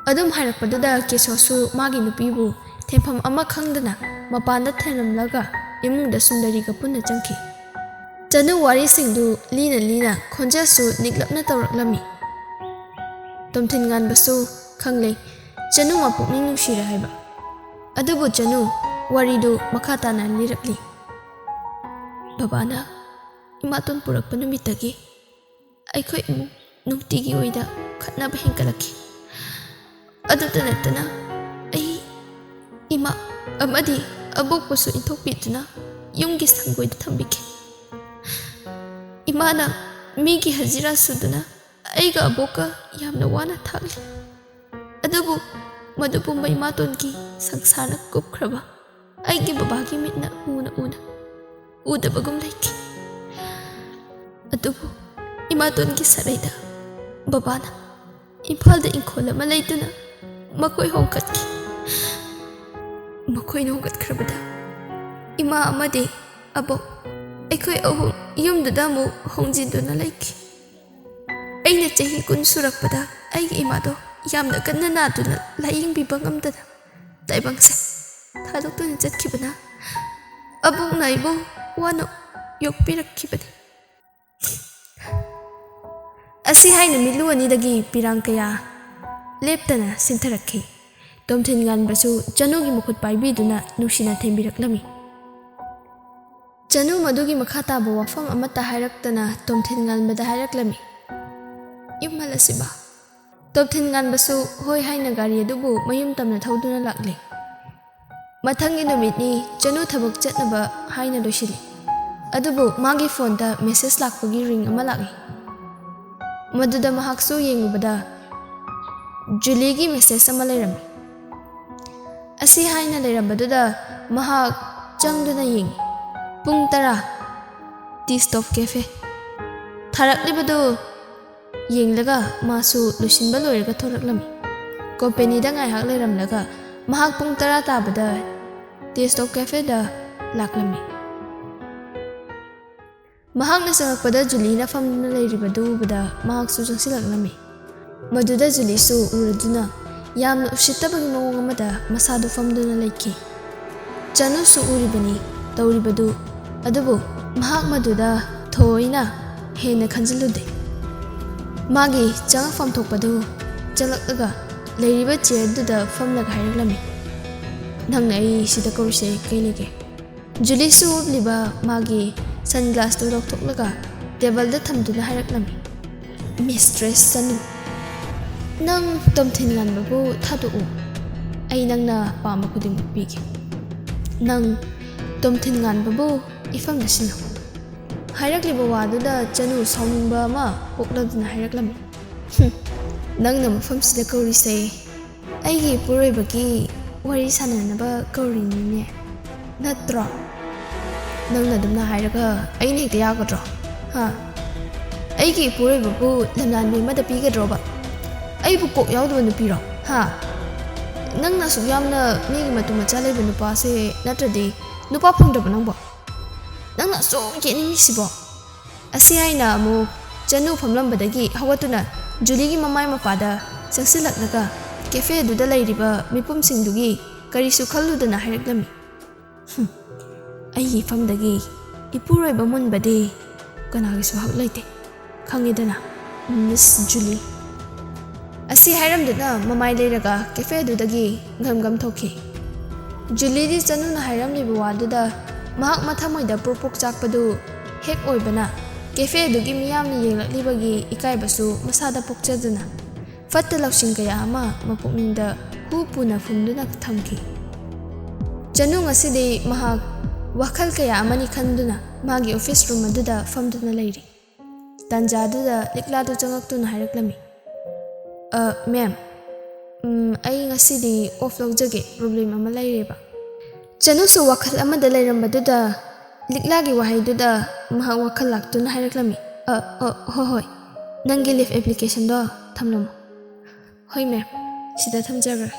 ꯑꯗꯨꯝ ꯍꯥꯏꯔꯛꯄꯗꯨꯗ ꯀꯦꯁꯣꯁꯨ ꯃꯥꯒꯤ ꯅꯨꯄꯤꯕꯨ ꯊꯦꯝꯐꯝ ꯑꯃ ꯈꯪꯗꯅ ꯃꯄꯥꯟꯗ ꯊꯅꯝꯂꯒ ꯏꯃꯨꯡꯗ ꯁꯨꯟꯗꯔꯤꯒ ꯄꯨꯟꯅ ꯆꯪꯈꯤ꯫ ꯆꯅꯨ ꯋꯥꯔꯤꯁꯤꯡꯗꯨ ꯂꯤꯅ ꯈꯣꯟꯖꯦꯜꯁꯨ ꯅꯤꯛꯂꯞꯅ ꯇꯧꯔꯛꯂꯝꯃꯤ꯫ ꯇꯣꯝꯊꯤꯟꯉꯥꯟꯕꯁꯨ ꯈꯪꯂꯦ ꯆꯅꯨ ꯃꯄꯨꯛꯅꯤꯡ ꯅꯨꯡꯁꯤꯔꯦ ꯍꯥꯏꯕ꯫ ꯑꯗꯨꯕꯨ ꯆꯅꯨ ꯋꯥꯔꯤꯗꯨ ꯃꯈꯥ ꯇꯥꯅ ꯂꯤꯔꯛꯂꯤ꯫ ꯕꯕꯥꯅ ꯏꯃꯥꯇꯣꯟ ꯄꯨꯔꯛꯄ ꯅꯨꯃꯤꯠꯇꯒꯤ ꯑꯩꯈꯣꯏ ꯏꯃꯨꯡ ꯅꯨꯡꯇꯤꯒꯤ ꯑꯣꯏꯅ ꯈꯠꯅꯕ ꯍꯦꯟꯒꯠꯂꯛꯈꯤ꯫ ꯑꯗꯨꯇ ꯅꯠꯇꯅ ꯑꯩ, ꯏꯃꯥ ꯑꯃꯗꯤ ꯑꯕꯣꯛꯄꯨꯁꯨ ꯏꯟꯊꯣꯛꯄꯤꯗꯨꯅ ꯌꯨꯝꯒꯤ ꯁꯪꯒꯣꯏꯗ ꯊꯝꯕꯤꯈꯤ꯫ ꯏꯃꯥꯅ ꯃꯤꯒꯤ ꯍꯖꯤꯔꯥ ꯁꯨꯗꯨꯅ ꯑꯩꯒ ꯑꯕꯣꯛꯀ ꯌꯥꯝꯅ ꯋꯥꯅ ꯊꯥꯛꯂꯤ꯫ ꯑꯗꯨꯕꯨ ꯃꯗꯨ ꯄꯨꯝꯕ ꯏꯃꯥꯇꯣꯟꯒꯤ ꯁꯪꯁꯥꯔꯅ ꯀꯨꯞꯈ꯭ꯔꯕ ꯑꯩꯒꯤ ꯕꯕꯥꯒꯤ ꯃꯤꯠꯅ ꯎꯅ ꯎꯗꯕꯒꯨꯝ ꯂꯩꯈꯤ꯫ ꯑꯗꯨꯕꯨ ꯏꯃꯥꯇꯣꯟꯒꯤ ꯁꯔꯩꯗ ꯕꯕꯥꯅ ꯏꯝꯐꯥꯜꯗ ꯏꯪꯈꯣꯜ ꯑꯃ ꯂꯩꯗꯨꯅ ꯃꯈꯣꯏ ꯍꯣꯡꯒꯠꯈꯤ꯫ ꯃꯈꯣꯏꯅ ꯍꯣꯡꯒꯠꯈ꯭ꯔꯕꯗ ꯏꯃꯥ ꯑꯃꯗꯤ ꯑꯕꯣꯛ ꯑꯩꯈꯣꯏ ꯑꯍꯨꯝ ꯌꯨꯝꯗꯨꯗ ꯑꯃꯨꯛ ꯍꯣꯡꯖꯤꯟꯗꯨꯅ ꯂꯩꯈꯤ꯫ ꯑꯩꯅ ꯆꯍꯤ 10 ꯁꯨꯔꯛꯄꯗ ꯑꯩꯒꯤ ꯏꯃꯥꯗꯣ ꯌꯥꯝꯅ ꯀꯟꯅ ꯅꯥꯗꯨꯅ ꯂꯥꯌꯦꯡꯕꯤꯕ ꯉꯝꯗꯅ ꯇꯥꯏꯕꯪꯁꯦ ꯊꯥꯗꯣꯛꯇꯨꯅ ꯆꯠꯈꯤꯕꯅ ꯑꯕꯣꯛꯅ ꯑꯩꯕꯨ ꯋꯥꯅ ꯌꯣꯛꯄꯤꯔꯛꯈꯤꯕꯅꯤ꯫ ꯑꯁꯤ ꯍꯥꯏꯅ ꯃꯤꯠꯂꯨ ꯑꯅꯤꯗꯒꯤ ꯄꯤꯔꯥꯡ ꯀꯌꯥ ꯂꯦꯞꯇꯅ ꯁꯤꯟꯊꯔꯛꯈꯤ꯫ ꯇꯣꯝꯊꯤꯟꯉꯥꯟꯕꯁꯨ ꯆꯅꯨꯒꯤ ꯃꯈꯨꯠ ꯄꯥꯏꯕꯤꯗꯨꯅ ꯅꯨꯡꯁꯤꯅ ꯊꯦꯝꯕꯤꯔꯛꯂꯝꯃꯤ꯫ ꯆꯅꯨ ꯃꯗꯨꯒꯤ ꯃꯈꯥ ꯇꯥꯕ ꯋꯥꯐꯝ ꯑꯃꯠꯇ ꯍꯥꯏꯔꯛꯇꯅ ꯇꯣꯝꯊꯤꯟꯉꯥꯟꯕꯗ ꯍꯥꯏꯔꯛꯂꯝꯃꯤ, ꯌꯨꯝ ꯍꯜꯂꯁꯤꯕ꯫ ꯇꯣꯝꯊꯤꯟꯉꯥꯟꯕꯁꯨ ꯍꯣꯏ ꯍꯥꯏꯅ ꯒꯥꯔꯤ ꯑꯗꯨꯕꯨ ꯃꯌꯨꯝ ꯇꯝꯅ ꯊꯧꯗꯨꯅ ꯂꯥꯛꯂꯤ꯫ ꯃꯊꯪꯒꯤ ꯅꯨꯃꯤꯠꯅꯤ ꯆꯅꯨ ꯊꯕꯛ ꯆꯠꯅꯕ ꯍꯥꯏꯅ ꯂꯣꯏꯁꯤꯜꯂꯤ꯫ ꯑꯗꯨꯕꯨ ꯃꯥꯒꯤ ꯐꯣꯟꯗ ꯃꯦꯁꯦꯖ ꯂꯥꯛꯄꯒꯤ ꯔꯤꯡ ꯑꯃ ꯂꯥꯛꯏ꯫ ꯃꯗꯨꯗ ꯃꯍꯥꯛꯁꯨ ꯌꯦꯡꯂꯨꯕꯗ ꯖꯨꯂꯤꯒꯤ ꯃꯦꯁꯦꯖ ꯑꯃ ꯂꯩꯔꯝꯃꯤ꯫ ꯑꯁꯤ ꯍꯥꯏꯅ ꯂꯩꯔꯝꯕꯗꯨꯗ ꯃꯍꯥꯛ ꯆꯪꯗꯨꯅ ꯌꯦꯡꯉꯤ꯫ ꯄꯨꯡ 10 ꯇꯤ ꯁ꯭ꯇꯣꯞ ꯀꯦꯐꯦ꯫ ꯊꯥꯔꯛꯂꯤꯕꯗꯨ ꯌꯦꯡꯂꯒ ꯃꯥꯁꯨ ꯂꯣꯏꯁꯤꯟꯕ ꯂꯣꯏꯔꯒ ꯊꯣꯔꯛꯂꯝꯃꯤ꯫ ꯀꯣꯝꯄꯦꯅꯤꯗ ꯉꯥꯏꯍꯥꯛ ꯂꯩꯔꯝꯂꯒ ꯃꯍꯥꯛ ꯄꯨꯡ 10 ꯇꯥꯕꯗ ꯇꯤ ꯁ꯭ꯇꯣꯞ ꯀꯦꯐꯦꯗ ꯂꯥꯛꯂꯝꯃꯤ꯫ ꯃꯍꯥꯛꯅ ꯆꯪꯂꯛꯄꯗ ꯖꯨꯂꯤꯅ ꯐꯝꯗꯨꯅ ꯂꯩꯔꯤꯕꯗꯨ ꯎꯕꯗ ꯃꯍꯥꯛꯁꯨ ꯆꯪꯁꯤꯜꯂꯛꯂꯝꯃꯤ꯫ ꯃꯗꯨꯗ ꯖꯨꯂꯤꯁꯨ ꯎꯔꯗꯨꯅ ꯌꯥꯝꯅ ꯎꯁꯤꯠꯇꯕꯒꯤ ꯃꯑꯣꯡ ꯑꯃꯗ ꯃꯁꯥꯗꯨ ꯐꯝꯗꯨꯅ ꯂꯩꯈꯤ꯫ ꯆꯅꯨꯁꯨ ꯎꯔꯤꯕꯅꯤ ꯇꯧꯔꯤꯕꯗꯨ, ꯑꯗꯨꯕꯨ ꯃꯍꯥꯛ ꯃꯗꯨꯗ ꯊꯣꯏꯅ ꯍꯦꯟꯅ ꯈꯟꯖꯤꯜꯂꯨꯗꯦ꯫ ꯃꯥꯒꯤ ꯆꯪꯉꯛꯐꯝ ꯊꯣꯛꯄꯗꯨ ꯆꯪꯂꯛꯂꯒ ꯂꯩꯔꯤꯕ ꯆꯤꯌꯔꯗꯨꯗ ꯐꯝꯂꯒ ꯍꯥꯏꯔꯛꯂꯝꯃꯤ, ꯅꯪꯅ ꯑꯩ ꯁꯤꯗ ꯀꯧꯔꯤꯁꯦ ꯀꯩ ꯂꯩꯒꯦ? ꯖꯨꯂꯤꯁꯨ ꯎꯞꯂꯤꯕ ꯃꯥꯒꯤ ꯁꯟꯒ꯭ꯂꯥꯁꯇꯨ ꯂꯧꯊꯣꯛꯂꯒ ꯇꯦꯕꯜꯗ ꯊꯝꯗꯨꯅ ꯍꯥꯏꯔꯛꯂꯝꯃꯤ, ꯃꯤꯁꯇ꯭ꯔꯦꯁ ꯆꯅꯨ, ꯅꯪ ꯇꯣꯝꯊꯤꯟꯉꯥꯟꯕꯕꯨ ꯊꯥꯗꯣꯛꯎ꯫ ꯑꯩ ꯅꯪꯅ ꯄꯥꯝꯕ ꯈꯨꯗꯤꯡꯃꯛ ꯄꯤꯒꯦ꯫ ꯅꯪ ꯇꯣꯝꯊꯤꯟꯉꯥꯟꯕꯕꯨ ꯏꯐꯝꯗ ꯁꯤꯟꯅꯧ꯫ ꯍꯥꯏꯔꯛꯂꯤꯕ ꯋꯥꯗꯨꯗ ꯆꯅꯨ ꯁꯥꯎꯅꯤꯡꯕ ꯑꯃ ꯄꯣꯛꯂꯗꯨꯅ ꯍꯥꯏꯔꯛꯂꯝꯃꯤ, ꯅꯪꯅ ꯃꯐꯝꯁꯤꯗ ꯀꯧꯔꯤꯁꯦ ꯑꯩꯒꯤ ꯏꯄꯨꯔꯣꯏꯕꯒꯤ ꯋꯥꯔꯤ ꯁꯥꯟꯅꯅꯕ ꯀꯧꯔꯤꯅꯤꯅꯦ, ꯅꯠꯇ꯭ꯔꯣ? ꯅꯪꯅ ꯑꯗꯨꯝꯅ ꯍꯥꯏꯔꯒ ꯑꯩꯅ ꯍꯦꯛꯇ ꯌꯥꯒꯗ꯭ꯔꯣ? ꯑꯩꯒꯤ ꯏꯄꯨꯔꯣꯏꯕꯕꯨ ꯂꯝꯂꯥꯟꯕꯤ ꯑꯃꯗ ꯄꯤꯒꯗ꯭ꯔꯣꯕ? ꯑꯩꯕꯨ ꯀꯣꯛ ꯌꯥꯎꯗꯕ ꯅꯨꯄꯤꯔꯣ? ꯅꯪꯅ ꯑꯁꯨꯛ ꯌꯥꯝꯅ ꯃꯤꯒꯤ ꯃꯇꯨ ꯃꯆꯥ ꯂꯩꯕ ꯅꯨꯄꯥꯁꯦ ꯅꯠꯇ꯭ꯔꯗꯤ ꯅꯨꯄꯥ ꯐꯪꯗ꯭ꯔꯕ ꯅꯪꯕꯣ? ꯅꯪꯅ ꯑꯁꯨꯛ ꯌꯦꯠꯅꯤꯡꯉꯤꯁꯤꯕꯣ? ꯑꯁꯤ ꯍꯥꯏꯅ ꯑꯃꯨꯛ ꯆꯅꯨ ꯐꯝꯂꯝꯕꯗꯒꯤ ꯍꯧꯒꯠꯇꯨꯅ ꯖꯨꯂꯤꯒꯤ ꯃꯃꯥꯏ ꯃꯄꯥꯗ ꯆꯪꯁꯤꯜꯂꯛꯂꯒ ꯀꯦꯐꯦ ꯑꯗꯨꯗ ꯂꯩꯔꯤꯕ ꯃꯤꯄꯨꯝꯁꯤꯡꯗꯨꯒꯤ ꯀꯔꯤꯁꯨ ꯈꯜꯂꯨꯗꯅ ꯍꯥꯏꯔꯛꯂꯝꯃꯤ, ꯑꯩꯒꯤ ꯏꯐꯝꯗꯒꯤ ꯏꯄꯨꯔꯣꯏꯕ ꯃꯨꯟꯕꯗꯤ ꯀꯅꯥꯒꯤꯁꯨ ꯍꯛ ꯂꯩꯇꯦ, ꯈꯪꯉꯤꯗꯅ ꯃꯤꯁ ꯖꯨꯂꯤ꯫ ꯑꯁꯤ ꯍꯥꯏꯔꯝꯗꯨꯅ ꯃꯃꯥꯏ ꯂꯩꯔꯒ ꯀꯦꯐꯦ ꯑꯗꯨꯗꯒꯤ ꯘꯝ ꯊꯣꯛꯈꯤ꯫ ꯖꯨꯂꯤꯗꯤ ꯆꯅꯨꯅ ꯍꯥꯏꯔꯝꯂꯤꯕ ꯋꯥꯗꯨꯗ ꯃꯍꯥꯛ ꯃꯊꯃꯣꯏꯗ ꯄ꯭ꯔꯣꯛ ꯆꯥꯛꯄꯗꯨ ꯍꯦꯛ ꯑꯣꯏꯕꯅ ꯀꯦꯐꯦ ꯑꯗꯨꯒꯤ ꯃꯤꯌꯥꯝꯅ ꯌꯦꯡꯂꯛꯂꯤꯕꯒꯤ ꯏꯀꯥꯏꯕꯁꯨ ꯃꯁꯥꯗ ꯄꯣꯛꯆꯗꯨꯅ ꯐꯠꯇ ꯂꯧꯁꯤꯡ ꯀꯌꯥ ꯑꯃ ꯃꯄꯨꯛꯅꯤꯡꯗ ꯍꯨ ꯄꯨꯅ ꯐꯨꯝꯗꯨꯅ ꯊꯝꯈꯤ꯫ ꯆꯅꯨ ꯉꯁꯤꯗꯤ ꯃꯍꯥꯛ ꯋꯥꯈꯜ ꯀꯌꯥ ꯑꯃꯅꯤ ꯈꯟꯗꯨꯅ ꯃꯥꯒꯤ ꯑꯣꯐꯤꯁ ꯔꯨꯝ ꯑꯗꯨꯗ ꯐꯝꯗꯨꯅ ꯂꯩꯔꯤ꯫ ꯇꯥꯟꯖꯥꯗꯨꯗ ꯂꯤꯛꯂꯥꯗꯨ ꯆꯪꯂꯛꯇꯨꯅ ꯍꯥꯏꯔꯛꯂꯝꯃꯤ, ꯃꯦꯝ, ꯑꯩ ꯉꯁꯤꯗꯤ ꯑꯣꯐ ꯂꯧꯖꯒꯦ, ꯄ꯭ꯔꯣꯕ꯭ꯂꯦꯝ ꯑꯃ ꯂꯩꯔꯦꯕ꯫ ꯆꯅꯨꯁꯨ ꯋꯥꯈꯜ ꯑꯃꯗ ꯂꯩꯔꯝꯕꯗꯨꯗ ꯂꯤꯛꯂꯥꯒꯤ ꯋꯥꯍꯩꯗꯨꯗ ꯃꯍꯥꯛ ꯋꯥꯈꯜ ꯂꯥꯛꯇꯨꯅ ꯍꯥꯏꯔꯛꯂꯝꯃꯤ, ꯍꯣꯏ, ꯅꯪꯒꯤ ꯂꯤꯐ ꯑꯦꯄ꯭ꯂꯤꯀꯦꯁꯟꯗꯣ ꯊꯝꯂꯝꯃꯣ꯫ ꯍꯣꯏ ꯃꯦꯝ, ꯁꯤꯗ ꯊꯝꯖꯈ꯭ꯔꯦ꯫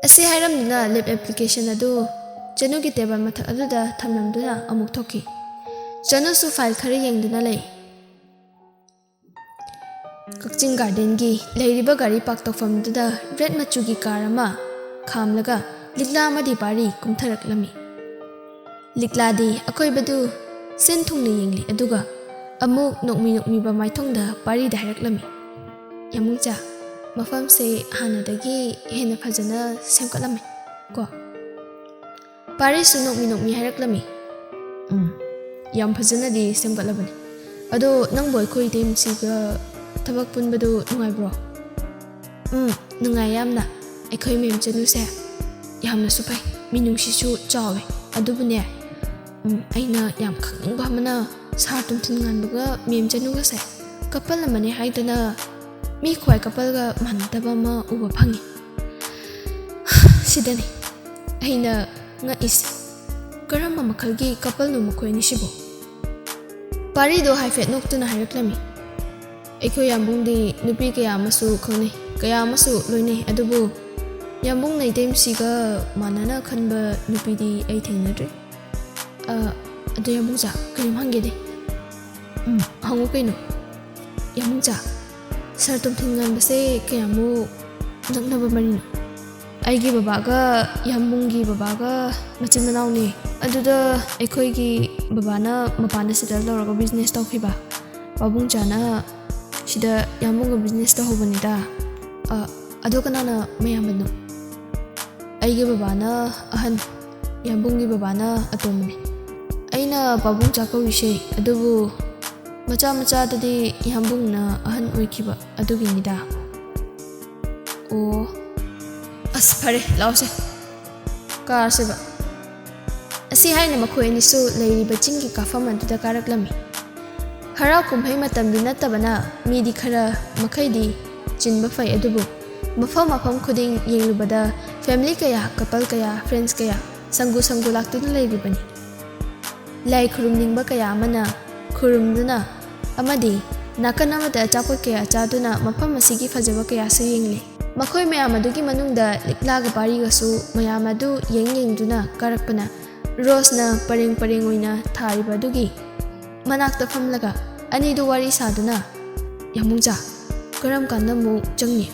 ꯑꯁꯤ ꯍꯥꯏꯔꯝꯗꯨꯅ ꯂꯤꯐ ꯑꯦꯄ꯭ꯂꯤꯀꯦꯁꯟ ꯑꯗꯨ ꯆꯅꯨꯒꯤ ꯇꯦꯕꯜ ꯃꯊꯛ ꯑꯗꯨꯗ ꯊꯝꯂꯝꯗꯨꯅ ꯑꯃꯨꯛ ꯊꯣꯛꯈꯤ꯫ ꯆꯅꯨꯁꯨ ꯐꯥꯏꯜ ꯈꯔ ꯌꯦꯡꯗꯨꯅ ꯂꯩ꯫ ꯀꯛꯆꯤꯡ ꯒꯥꯔꯗꯦꯟꯒꯤ ꯂꯩꯔꯤꯕ ꯒꯥꯔꯤ ꯄꯥꯔꯛ ꯇꯧꯐꯝꯗꯨꯗ ꯔꯦꯗ ꯃꯆꯨꯒꯤ ꯀꯥꯔ ꯑꯃ ꯈꯥꯝꯂꯒ ꯂꯤꯛꯂꯥ ꯑꯃꯗꯤ ꯄꯥꯔꯤ ꯀꯨꯝꯊꯔꯛꯂꯝꯃꯤ꯫ ꯂꯤꯛꯂꯥꯗꯤ ꯑꯀꯣꯏꯕꯗꯨ ꯁꯤꯟ ꯊꯨꯡꯅ ꯌꯦꯡꯂꯤ, ꯑꯗꯨꯒ ꯑꯃꯨꯛ ꯅꯣꯛꯃꯤꯕ ꯃꯥꯏꯊꯣꯡꯗ ꯄꯥꯔꯤꯗ ꯍꯥꯏꯔꯛꯂꯝꯃꯤ, ꯌꯥꯃꯨꯡꯆꯥ, ꯃꯐꯝꯁꯦ ꯍꯥꯟꯅꯗꯒꯤ ꯍꯦꯟꯅ ꯐꯖꯅ ꯁꯦꯝꯒꯠꯂꯝꯃꯦ ꯀꯣ? ꯄꯥꯔꯤꯁꯨ ꯅꯣꯛꯃꯤ ꯍꯥꯏꯔꯛꯂꯝꯃꯤ, ꯌꯥꯝ ꯐꯖꯅꯗꯤ ꯁꯦꯝꯒꯠꯂꯕꯅꯤ꯫ ꯑꯗꯣ ꯅꯪꯕꯨ ꯑꯩꯈꯣꯏ ꯇꯤꯝꯁꯤꯒ ꯊꯕꯛ ꯄꯨꯟꯕꯗꯨ ꯅꯨꯡꯉꯥꯏꯕ꯭ꯔꯣ? ꯅꯨꯡꯉꯥꯏ ꯌꯥꯝꯅ꯫ ꯑꯩꯈꯣꯏ ꯃꯦꯝ ꯆꯅꯨꯁꯦ ꯌꯥꯝꯅꯁꯨ ꯐꯩ, ꯃꯤꯅꯨꯡꯁꯤꯁꯨ ꯆꯥꯎꯋꯦ꯫ ꯑꯗꯨꯕꯨꯅꯦ, ꯑꯩꯅ ꯌꯥꯝ ꯈꯪꯅꯤꯡꯕ ꯑꯃꯅ ꯁꯥꯔ ꯇꯣꯝꯊꯤꯟ ꯉꯥꯟꯕꯒ ꯃꯦꯝ ꯆꯅꯨꯒꯁꯦ ꯀꯄꯜ ꯑꯃꯅꯦ ꯍꯥꯏꯗꯨꯅ ꯃꯤ ꯈ꯭ꯋꯥꯏ ꯀꯄꯜꯒ ꯃꯥꯟꯅꯗꯕ ꯑꯃ ꯎꯕ ꯐꯪꯉꯤ꯫ ꯁꯤꯗꯅꯤ ꯑꯩꯅ ꯉꯛꯏꯁꯦ, ꯀꯔꯝꯕ ꯃꯈꯜꯒꯤ ꯀꯄꯜꯅꯣ ꯃꯈꯣꯏ ꯑꯅꯤꯁꯤꯕꯨ? ꯄꯥꯔꯤꯗꯣ ꯍꯥꯏꯐꯦꯠ ꯅꯣꯛꯇꯨꯅ ꯍꯥꯏꯔꯛꯂꯝꯃꯤ꯫ ꯑꯩꯈꯣꯏ ꯌꯥꯝꯕꯨꯡꯗꯤ ꯅꯨꯄꯤ ꯀꯌꯥ ꯑꯃꯁꯨ ꯈꯪꯅꯩ, ꯀꯌꯥ ꯑꯃꯁꯨ ꯂꯣꯏꯅꯩ, ꯑꯗꯨꯕꯨ ꯌꯥꯝꯕꯨꯡ ꯅꯩꯇꯩꯃꯁꯤꯒ ꯃꯥꯟꯅꯅ ꯈꯟꯕ ꯅꯨꯄꯤꯗꯤ ꯑꯩ ꯊꯦꯡꯅꯗ꯭ꯔꯤ꯫ ꯑꯗꯣ ꯌꯥꯝꯕꯨꯡꯆꯥ ꯀꯔꯤꯝ ꯍꯪꯒꯦꯅꯦ? ꯍꯪꯉꯨ ꯀꯩꯅꯣ? ꯌꯥꯝꯕꯨꯡꯆꯥ, ꯁꯥꯔ ꯇꯣꯝꯊꯤꯟ ꯉꯥꯟꯕꯁꯦ ꯀꯌꯥꯃꯨꯛ ꯅꯛꯅꯕ ꯃꯔꯤꯅꯣ? ꯑꯩꯒꯤ ꯕꯕꯥꯒ ꯌꯥꯝꯕꯨꯡꯒꯤ ꯕꯕꯥꯒ ꯃꯆꯤꯟ ꯃꯅꯥꯎꯅꯤ꯫ ꯑꯗꯨꯗ ꯑꯩꯈꯣꯏꯒꯤ ꯕꯕꯥꯅ ꯃꯄꯥꯟꯗ ꯁꯦꯇꯜ ꯇꯧꯔꯒ ꯕꯤꯖꯤꯅꯦꯁ ꯇꯧꯈꯤꯕ, ꯄꯥꯕꯨꯡꯆꯥꯅ ꯁꯤꯗ ꯌꯥꯝꯕꯨꯡꯒ ꯕꯤꯖꯤꯅꯦꯁ ꯇꯧꯍꯧꯕꯅꯤꯗ꯫ ꯑꯗꯣ ꯀꯅꯥꯅ ꯃꯌꯥꯝꯕꯅꯣ? ꯑꯩꯒꯤ ꯕꯕꯥꯅ ꯑꯍꯟ, ꯌꯥꯝꯕꯨꯡꯒꯤ ꯕꯕꯥꯅ ꯑꯇꯣꯝꯕꯅꯤ꯫ ꯑꯩꯅ ꯄꯥꯕꯨꯡꯆꯥ ꯀꯧꯔꯤꯁꯦ, ꯑꯗꯨꯕꯨ ꯃꯆꯥ ꯃꯆꯥꯗꯗꯤ ꯌꯥꯝꯕꯨꯡꯅ ꯑꯍꯟ ꯑꯣꯏꯈꯤꯕ ꯑꯗꯨꯒꯤꯅꯤꯗ꯫ ꯑꯣ, ꯑꯁ ꯐꯔꯦ ꯂꯥꯎꯁꯦ ꯀꯥꯔꯁꯦꯕ꯫ ꯑꯁꯤ ꯍꯥꯏꯅ ꯃꯈꯣꯏ ꯑꯅꯤꯁꯨ ꯂꯩꯔꯤꯕ ꯆꯤꯡꯒꯤ ꯀꯥꯐꯝ ꯑꯗꯨꯗ ꯀꯥꯔꯛꯂꯝꯃꯤ꯫ ꯍꯔꯥꯎ ꯀꯨꯝꯍꯩ ꯃꯇꯝꯗꯤ ꯅꯠꯇꯕꯅ ꯃꯤꯗꯤ ꯈꯔ ꯃꯈꯩꯗꯤ ꯆꯤꯟꯕ ꯐꯩ, ꯑꯗꯨꯕꯨ ꯃꯐꯝ ꯃꯐꯝ ꯈꯨꯗꯤꯡ ꯌꯦꯡꯂꯨꯕꯗ ꯐꯦꯃꯤꯂꯤ ꯀꯌꯥ, ꯀꯄꯜ ꯀꯌꯥ, ꯐ꯭ꯔꯦꯟꯁ ꯀꯌꯥ ꯁꯪꯒꯨ ꯁꯪꯒꯨ ꯂꯥꯛꯇꯨꯅ ꯂꯩꯔꯤꯕꯅꯤ꯫ ꯂꯥꯏ ꯈꯨꯔꯨꯝꯅꯤꯡꯕ ꯀꯌꯥ ꯑꯃꯅ ꯈꯨꯔꯨꯝꯗꯨꯅ ꯑꯃꯗꯤ ꯅꯥꯀꯟ ꯑꯃꯗ ꯑꯆꯥꯄꯣꯠ ꯀꯌꯥ ꯆꯥꯗꯨꯅ ꯃꯐꯝ ꯑꯁꯤꯒꯤ ꯐꯖꯕ ꯀꯌꯥꯁꯨ ꯌꯦꯡꯂꯤ꯫ ꯃꯈꯣꯏ ꯃꯌꯥꯝ ꯑꯗꯨꯒꯤ ꯃꯅꯨꯡꯗ ꯂꯤꯛꯂꯥꯒ ꯄꯥꯔꯤꯒꯁꯨ ꯃꯌꯥꯝ ꯑꯗꯨ ꯌꯦꯡꯗꯨꯅ ꯀꯥꯔꯛꯄꯅ ꯔꯣꯁꯅ ꯄꯔꯦꯡ ꯄꯔꯦꯡ ꯑꯣꯏꯅ ꯊꯥꯔꯤꯕ ꯑꯗꯨꯒꯤ ꯃꯅꯥꯛꯇ ꯐꯝꯂꯒ ꯑꯅꯤꯗꯨ ꯋꯥꯔꯤ ꯁꯥꯗꯨꯅ, ꯌꯥꯝꯕꯨꯡꯆꯥ ꯀꯔꯝ ꯀꯥꯟꯗ ꯑꯃꯨꯛ ꯆꯪꯅꯤ?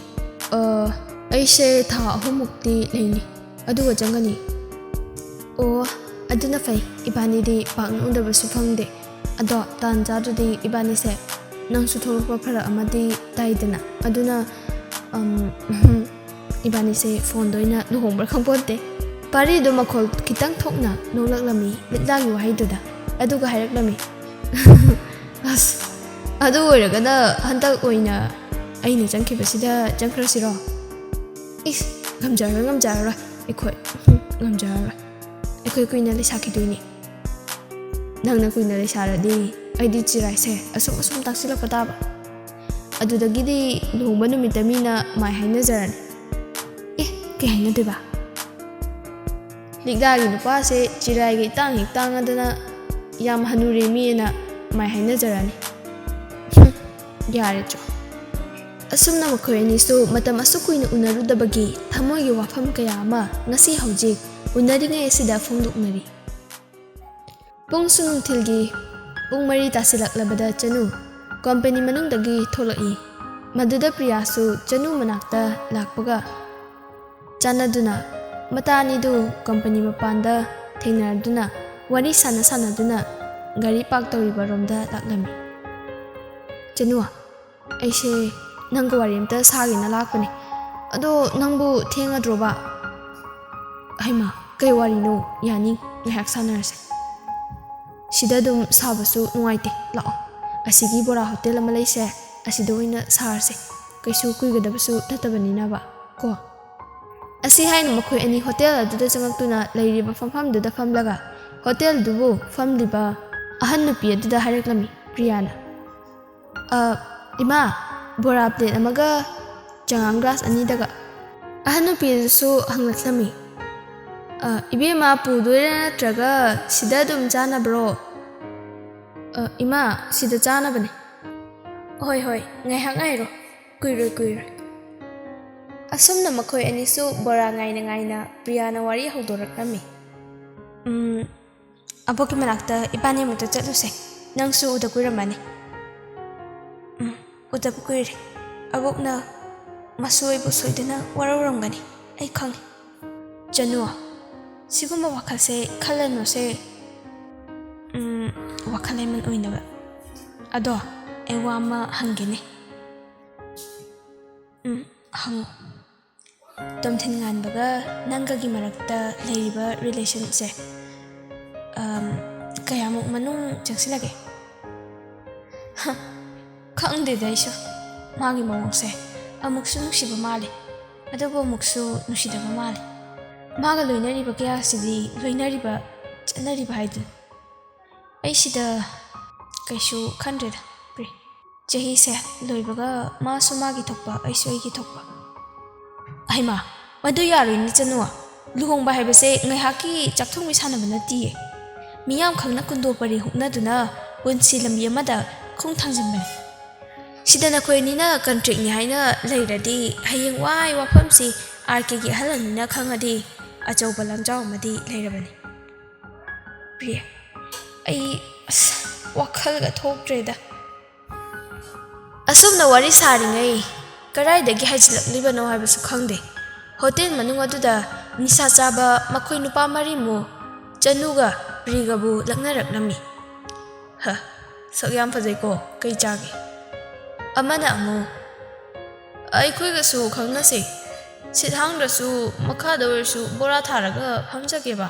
ꯑꯩꯁꯦ ꯊꯥ 3ꯃꯨꯛꯇꯤ ꯂꯩꯅꯤ, ꯑꯗꯨꯒ ꯆꯪꯒꯅꯤ꯫ ꯑꯣ, ꯑꯗꯨꯅ ꯐꯩ, ꯏꯕꯥꯅꯤꯗꯤ ꯄꯥꯛꯅ ꯎꯅꯕꯁꯨ ꯐꯪꯗꯦ꯫ ꯑꯗꯣ ꯇꯥꯟ ꯆꯥꯗ꯭ꯔꯗꯤ ꯏꯕꯥꯅꯤꯁꯦ ꯅꯪꯁꯨ ꯊꯣꯛꯂꯛꯄ ꯐꯔꯛ ꯑꯃꯗꯤ ꯇꯥꯏꯗꯅ, ꯑꯗꯨꯅ ꯏꯕꯥꯅꯤꯁꯦ ꯐꯣꯟꯗ ꯑꯣꯏꯅ ꯂꯨꯍꯣꯡꯕ꯭ꯔꯥ ꯈꯪꯄꯣꯟꯇꯦ꯫ ꯄꯥꯔꯤꯗꯣ ꯃꯈꯣꯜ ꯈꯤꯇꯪ ꯊꯣꯛꯅ ꯅꯣꯛꯂꯛꯂꯝꯃꯤ ꯂꯤꯛꯂꯥꯒꯤ ꯋꯥꯍꯩꯗꯨꯗ, ꯑꯗꯨꯒ ꯍꯥꯏꯔꯛꯂꯝꯃꯤ꯫ ꯑꯁ, ꯑꯗꯨ ꯑꯣꯏꯔꯒꯅ ꯍꯟꯗꯛ ꯑꯣꯏꯅ ꯑꯩꯅ ꯆꯪꯈꯤꯕꯁꯤꯗ ꯆꯪꯈ꯭ꯔꯁꯤꯔꯣ? ꯏꯁ, ꯉꯝꯖꯔꯔꯣꯏ ꯑꯩꯈꯣꯏ, ꯉꯝꯖꯔꯔꯣꯏ ꯑꯩꯈꯣꯏ ꯀꯨꯏꯅ ꯂꯩꯁꯥꯈꯤꯗꯣꯏꯅꯤ꯫ ꯅꯪꯅ ꯀꯨꯏꯅ ꯂꯩꯁꯥꯔꯗꯤ ꯑꯩꯗꯤ ꯆꯤꯔꯥꯏꯁꯦ ꯑꯁꯨꯝ ꯇꯥꯛꯁꯤꯜꯂꯛꯄ ꯇꯥꯕ, ꯑꯗꯨꯗꯒꯤꯗꯤ ꯂꯨꯍꯣꯡꯕ ꯅꯨꯃꯤꯠꯇ ꯃꯤꯅ ꯃꯥꯏ ꯍꯥꯏꯅꯖꯔꯅꯤ꯫ ꯀꯩ ꯍꯥꯏꯅꯗꯣꯏꯕ? ꯂꯤꯛꯂꯥꯒꯤ ꯅꯨꯄꯥꯁꯦ ꯆꯤꯔꯥꯏꯒ ꯏꯇꯥꯡ ꯍꯦꯛ ꯇꯥꯡꯉꯗꯅ ꯌꯥꯝ ꯍꯅꯨꯔꯦ ꯃꯤꯑꯅ ꯃꯥꯏ ꯍꯥꯏꯅꯖꯔꯅꯤ꯫ ꯌꯥꯔꯦꯆꯣ꯫ ꯑꯁꯨꯝꯅ ꯃꯈꯣꯏ ꯑꯅꯤꯁꯨ ꯃꯇꯝ ꯑꯁꯨꯛ ꯀꯨꯏꯅ ꯎꯅꯔꯨꯗꯕꯒꯤ ꯊꯃꯣꯏꯒꯤ ꯋꯥꯐꯝ ꯀꯌꯥ ꯑꯃ ꯉꯁꯤ ꯍꯧꯖꯤꯛ ꯎꯅꯔꯤꯉꯩ ꯑꯁꯤꯗ ꯐꯣꯡꯗꯣꯛꯅꯔꯤ꯫ ꯄꯨꯡꯁꯨ ꯅꯨꯡꯊꯤꯜꯒꯤ ꯄꯨꯡ 4 ꯇꯥꯁꯤꯜꯂꯛꯂꯕꯗ ꯆꯅꯨ ꯀꯝꯄꯦꯅꯤ ꯃꯅꯨꯡꯗꯒꯤ ꯊꯣꯛꯂꯛꯏ꯫ ꯃꯗꯨꯗ ꯄ꯭ꯔꯤꯌꯥꯁꯨ ꯆꯅꯨ ꯃꯅꯥꯛꯇ ꯂꯥꯛꯄꯒ ꯆꯥꯟꯅꯗꯨꯅ ꯃꯇꯥ ꯑꯅꯤꯗꯨ ꯀꯝꯄꯦꯅꯤ ꯃꯄꯥꯟꯗ ꯊꯦꯡꯅꯔꯗꯨꯅ ꯋꯥꯔꯤ ꯁꯥꯟꯅꯗꯨꯅ ꯒꯥꯔꯤ ꯄꯥꯔꯛ ꯇꯧꯔꯤꯕ ꯔꯣꯝꯗ ꯂꯥꯛꯂꯝꯃꯤ꯫ ꯆꯅꯨ, ꯑꯩꯁꯦ ꯅꯪꯒ ꯋꯥꯔꯤ ꯑꯝꯇ ꯁꯥꯒꯦꯅ ꯂꯥꯛꯄꯅꯦ, ꯑꯗꯣ ꯅꯪꯕꯨ ꯊꯦꯡꯉꯗ꯭ꯔꯣꯕ? ꯍꯩꯃꯥ, ꯀꯩ ꯋꯥꯔꯤꯅꯣ? ꯌꯥꯅꯤ, ꯉꯥꯏꯍꯥꯛ ꯁꯥꯟꯅꯔꯁꯦ꯫ ꯁꯤꯗ ꯑꯗꯨꯝ ꯁꯥꯕꯁꯨ ꯅꯨꯡꯉꯥꯏꯇꯦ, ꯂꯥꯛꯑꯣ, ꯑꯁꯤꯒꯤ ꯕꯣꯔꯥ ꯍꯣꯇꯦꯜ ꯑꯃ ꯂꯩꯁꯦ, ꯑꯁꯤꯗ ꯑꯣꯏꯅ ꯁꯥꯔꯁꯦ, ꯀꯩꯁꯨ ꯀꯨꯏꯒꯗꯕꯁꯨ ꯅꯠꯇꯕꯅꯤꯅꯕ ꯀꯣ꯫ ꯑꯁꯤ ꯍꯥꯏꯅ ꯃꯈꯣꯏ ꯑꯅꯤ ꯍꯣꯇꯦꯜ ꯑꯗꯨꯗ ꯆꯪꯉꯛꯇꯨꯅ ꯂꯩꯔꯤꯕ ꯐꯝꯐꯝꯗꯨꯗ ꯐꯝꯂꯒ ꯍꯣꯇꯦꯜꯗꯨꯕꯨ ꯐꯝꯂꯤꯕ ꯑꯍꯟ ꯅꯨꯄꯤ ꯑꯗꯨꯗ ꯍꯥꯏꯔꯛꯂꯝꯃꯤ ꯄ꯭ꯔꯤꯌꯥꯅ꯫ ꯏꯃꯥ, ꯕꯣꯔꯥ ꯄ꯭ꯂꯦꯠ ꯑꯃꯒ ꯆꯉꯥꯡ ꯒ꯭ꯂꯥꯁ 2ꯗꯒ꯫ ꯑꯍꯟ ꯅꯨꯄꯤ ꯑꯗꯨꯁꯨ ꯍꯪꯂꯛꯂꯝꯃꯤ, ꯏꯕꯦꯝꯃ ꯄꯨꯗꯣꯏꯔꯥ ꯅꯠꯇ꯭ꯔꯒ ꯁꯤꯗ ꯑꯗꯨꯝ ꯆꯥꯅꯕ꯭ꯔꯣ? ꯏꯃꯥ, ꯁꯤꯗ ꯆꯥꯅꯕꯅꯦ꯫ ꯍꯣꯏ, ꯉꯥꯏꯍꯥꯛ ꯉꯥꯏꯔꯣ, ꯀꯨꯏꯔꯣꯏ꯫ ꯑꯁꯨꯝꯅ ꯃꯈꯣꯏ ꯑꯅꯤꯁꯨ ꯕꯣꯔꯥ ꯉꯥꯏꯅ ꯄ꯭ꯔꯤꯌꯥꯅ ꯋꯥꯔꯤ ꯍꯧꯗꯣꯔꯛꯂꯝꯃꯤ꯫ ꯑꯕꯣꯛꯀꯤ ꯃꯅꯥꯛꯇ ꯏꯕꯥꯅꯤ ꯑꯃꯨꯛꯇ ꯆꯠꯂꯨꯁꯦ, ꯅꯪꯁꯨ ꯎꯗ ꯀꯨꯏꯔꯝꯃꯅꯤ꯫ ꯎꯗꯕ ꯀꯨꯏꯔꯦ, ꯑꯕꯣꯛꯅ ꯃꯁꯨ ꯑꯩꯕꯨ ꯁꯣꯏꯗꯅ ꯋꯥꯔꯧꯔꯝꯒꯅꯤ, ꯑꯩ ꯈꯪꯉꯤ꯫ ꯆꯅꯨ, ꯁꯤꯒꯨꯝꯕ ꯋꯥꯈꯜꯁꯦ ꯈꯜꯂꯅꯨꯁꯦ, ꯋꯥꯈꯜ ꯂꯩꯃꯟ ꯑꯣꯏꯅꯕ꯫ ꯑꯗꯣ ꯑꯩ ꯋꯥ ꯑꯃ ꯍꯪꯒꯦꯅꯦ꯫ ꯍꯪꯉꯨ꯫ ꯇꯣꯝꯊꯤꯟ ꯉꯥꯟꯕꯒ ꯅꯪꯒꯒꯤ ꯃꯔꯛꯇ ꯂꯩꯔꯤꯕ ꯔꯤꯂꯦꯁꯟꯁꯦ ꯀꯌꯥꯃꯨꯛ ꯃꯅꯨꯡ ꯆꯪꯁꯤꯜꯂꯒꯦ? ꯈꯪꯗꯦꯗ ꯑꯩꯁꯨ, ꯃꯥꯒꯤ ꯃꯑꯣꯡꯁꯦ ꯑꯃꯨꯛꯁꯨ ꯅꯨꯡꯁꯤꯕ ꯃꯥꯜꯂꯤ, ꯑꯗꯨꯕꯨ ꯑꯃꯨꯛꯁꯨ ꯅꯨꯡꯁꯤꯗꯕ ꯃꯥꯜꯂꯤ꯫ ꯃꯥꯒ ꯂꯣꯏꯅꯔꯤꯕ ꯀꯌꯥꯁꯤꯗꯤ ꯆꯠꯅꯔꯤꯕ ꯍꯥꯏꯗꯨꯅꯤ꯫ ꯑꯩ ꯁꯤꯗ ꯀꯩꯁꯨ ꯈꯟꯗ꯭ꯔꯦꯗ ꯄ꯭ꯔꯤ ꯆꯍꯤꯁꯦ ꯂꯣꯏꯕꯒ ꯃꯥꯁꯨ ꯃꯥꯒꯤ ꯊꯣꯛꯄ ꯑꯩꯁꯨ ꯑꯩꯒꯤ ꯊꯣꯛꯄ ꯍꯩꯃꯥ ꯃꯗꯨ ꯌꯥꯔꯣꯏꯅꯦ ꯆꯅꯨ ꯂꯨꯍꯣꯡꯕ ꯍꯥꯏꯕꯁꯦ ꯉꯥꯏꯍꯥꯛꯀꯤ ꯆꯥꯛꯊꯣꯡꯕꯤ ꯁꯥꯟꯅꯕ ꯅꯠꯇꯤꯌꯦ ꯃꯤꯌꯥꯝ ꯈꯪꯅ ꯀꯨꯟꯗꯣ ꯄꯔꯤ ꯍꯨꯛꯅꯗꯨꯅ ꯄꯨꯟꯁꯤ ꯂꯝꯕꯤ ꯑꯃꯗ ꯈꯣꯡ ꯊꯥꯡꯖꯤꯟꯕꯅꯤ ꯁꯤꯗ ꯅꯈꯣꯏ ꯑꯅꯤꯅ ꯀꯟꯇ꯭ꯔꯦꯛꯅꯤ ꯍꯥꯏꯅ ꯂꯩꯔꯗꯤ ꯍꯌꯦꯡ ꯋꯥꯏ ꯋꯥꯐꯝꯁꯤ RKꯒꯤ ꯑꯍꯜ ꯑꯅꯤꯅ ꯈꯪꯉꯗꯤ ꯑꯆꯧꯕ ꯂꯥꯡꯖꯥꯎ ꯑꯃꯗꯤ ꯂꯩꯔꯕꯅꯤ ꯄ꯭ꯔꯤꯌꯥ ꯑꯩ ꯋꯥꯈꯜꯒ ꯊꯣꯛꯇ꯭ꯔꯦꯗ ꯑꯁꯨꯝꯅ ꯋꯥꯔꯤ ꯁꯥꯔꯤꯉꯩ ꯀꯔꯥꯏꯗꯒꯤ ꯍꯥꯏꯖꯤꯜꯂꯛꯂꯤꯕꯅꯣ ꯍꯥꯏꯕꯁꯨ ꯈꯪꯗꯦ ꯍꯣꯇꯦꯜ ꯃꯅꯨꯡ ꯑꯗꯨꯗ ꯅꯤꯁꯥ ꯆꯥꯕ ꯃꯈꯣꯏ ꯅꯨꯄꯥ ꯃꯔꯤꯃꯨ ꯆꯅꯨꯒ ꯄ꯭ꯔꯤꯒꯕꯨ ꯂꯛꯅꯔꯛꯂꯝꯃꯤ ꯁꯛ ꯌꯥꯝ ꯐꯖꯩꯀꯣ ꯀꯩ ꯆꯥꯒꯦ ꯑꯃꯅ ꯑꯃꯨꯛ ꯑꯩꯈꯣꯏꯒꯁꯨ ꯈꯪꯅꯁꯦ ꯁꯤꯠ ꯍꯥꯡꯗ꯭ꯔꯁꯨ ꯃꯈꯥꯗ ꯑꯣꯏꯔꯁꯨ ꯕꯣꯔꯥ ꯊꯥꯔꯒ ꯐꯝꯖꯒꯦꯕ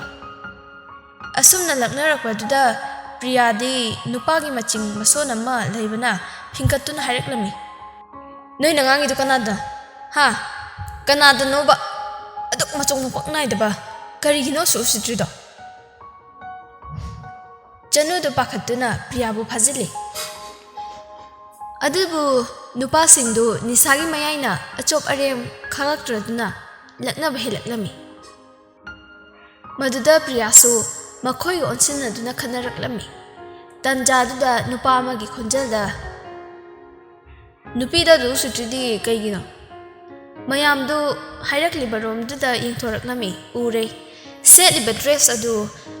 ꯑꯁꯨꯝꯅ ꯂꯛꯅꯔꯛꯄꯗꯨꯗ ꯄ꯭ꯔꯤꯌꯥꯗꯤ ꯅꯨꯄꯥꯒꯤ ꯃꯆꯤꯡ ꯃꯁꯣꯟ ꯑꯃ ꯂꯩꯕꯅ ꯐꯤꯡꯀꯠꯇꯨꯅ ꯍꯥꯏꯔꯛꯂꯝꯃꯤ ꯅꯣꯏꯅ ꯉꯥꯡꯉꯤꯗꯣ ꯀꯅꯥꯗ ꯀꯅꯥꯗꯅꯣꯕ ꯑꯗꯨꯛ ꯃꯆꯣꯡ ꯃꯄꯛ ꯅꯥꯏꯗꯕ ꯀꯔꯤꯒꯤꯅꯣ ꯎꯁꯤꯠꯇ꯭ꯔꯤꯗꯣ ꯆꯅꯨꯗꯨ ꯄꯥꯈꯠꯇꯨꯅ ꯄ꯭ꯔꯤꯌꯥꯕꯨ ꯐꯥꯖꯤꯜꯂꯤ ꯑꯗꯨꯕꯨ ꯅꯨꯄꯥꯁꯤꯡꯗꯨ ꯅꯤꯁꯥꯒꯤ ꯃꯌꯥꯏꯅ ꯑꯆꯣꯞ ꯑꯔꯦꯝ ꯈꯪꯂꯛꯇ꯭ꯔꯗꯨꯅ ꯂꯛꯅꯕ ꯍꯦꯜꯂꯛꯂꯝꯃꯤ ꯃꯗꯨꯗ ꯄ꯭ꯔꯤꯌꯥꯁꯨ ꯃꯈꯣꯏꯒ ꯑꯣꯟꯁꯤꯟꯅꯗꯨꯅ ꯈꯟꯅꯔꯛꯂꯝꯃꯤ ꯇꯟꯖꯥꯗꯨꯗ ꯅꯨꯄꯥ ꯑꯃꯒꯤ ꯈꯣꯟꯖꯦꯜꯗ ꯅꯨꯄꯤꯗ ꯑꯗꯨ ꯎꯁꯤꯠꯇ꯭ꯔꯤꯗꯤ ꯀꯩꯒꯤꯅꯣ ꯃꯌꯥꯝꯗꯨ ꯍꯥꯏꯔꯛꯂꯤꯕ ꯔꯣꯝꯗꯨꯗ ꯌꯦꯡꯊꯣꯔꯛꯂꯝꯃꯤ ꯎꯔꯦ ꯁꯦꯠꯂꯤꯕ ꯗ꯭ꯔꯦꯁ ꯑꯗꯨ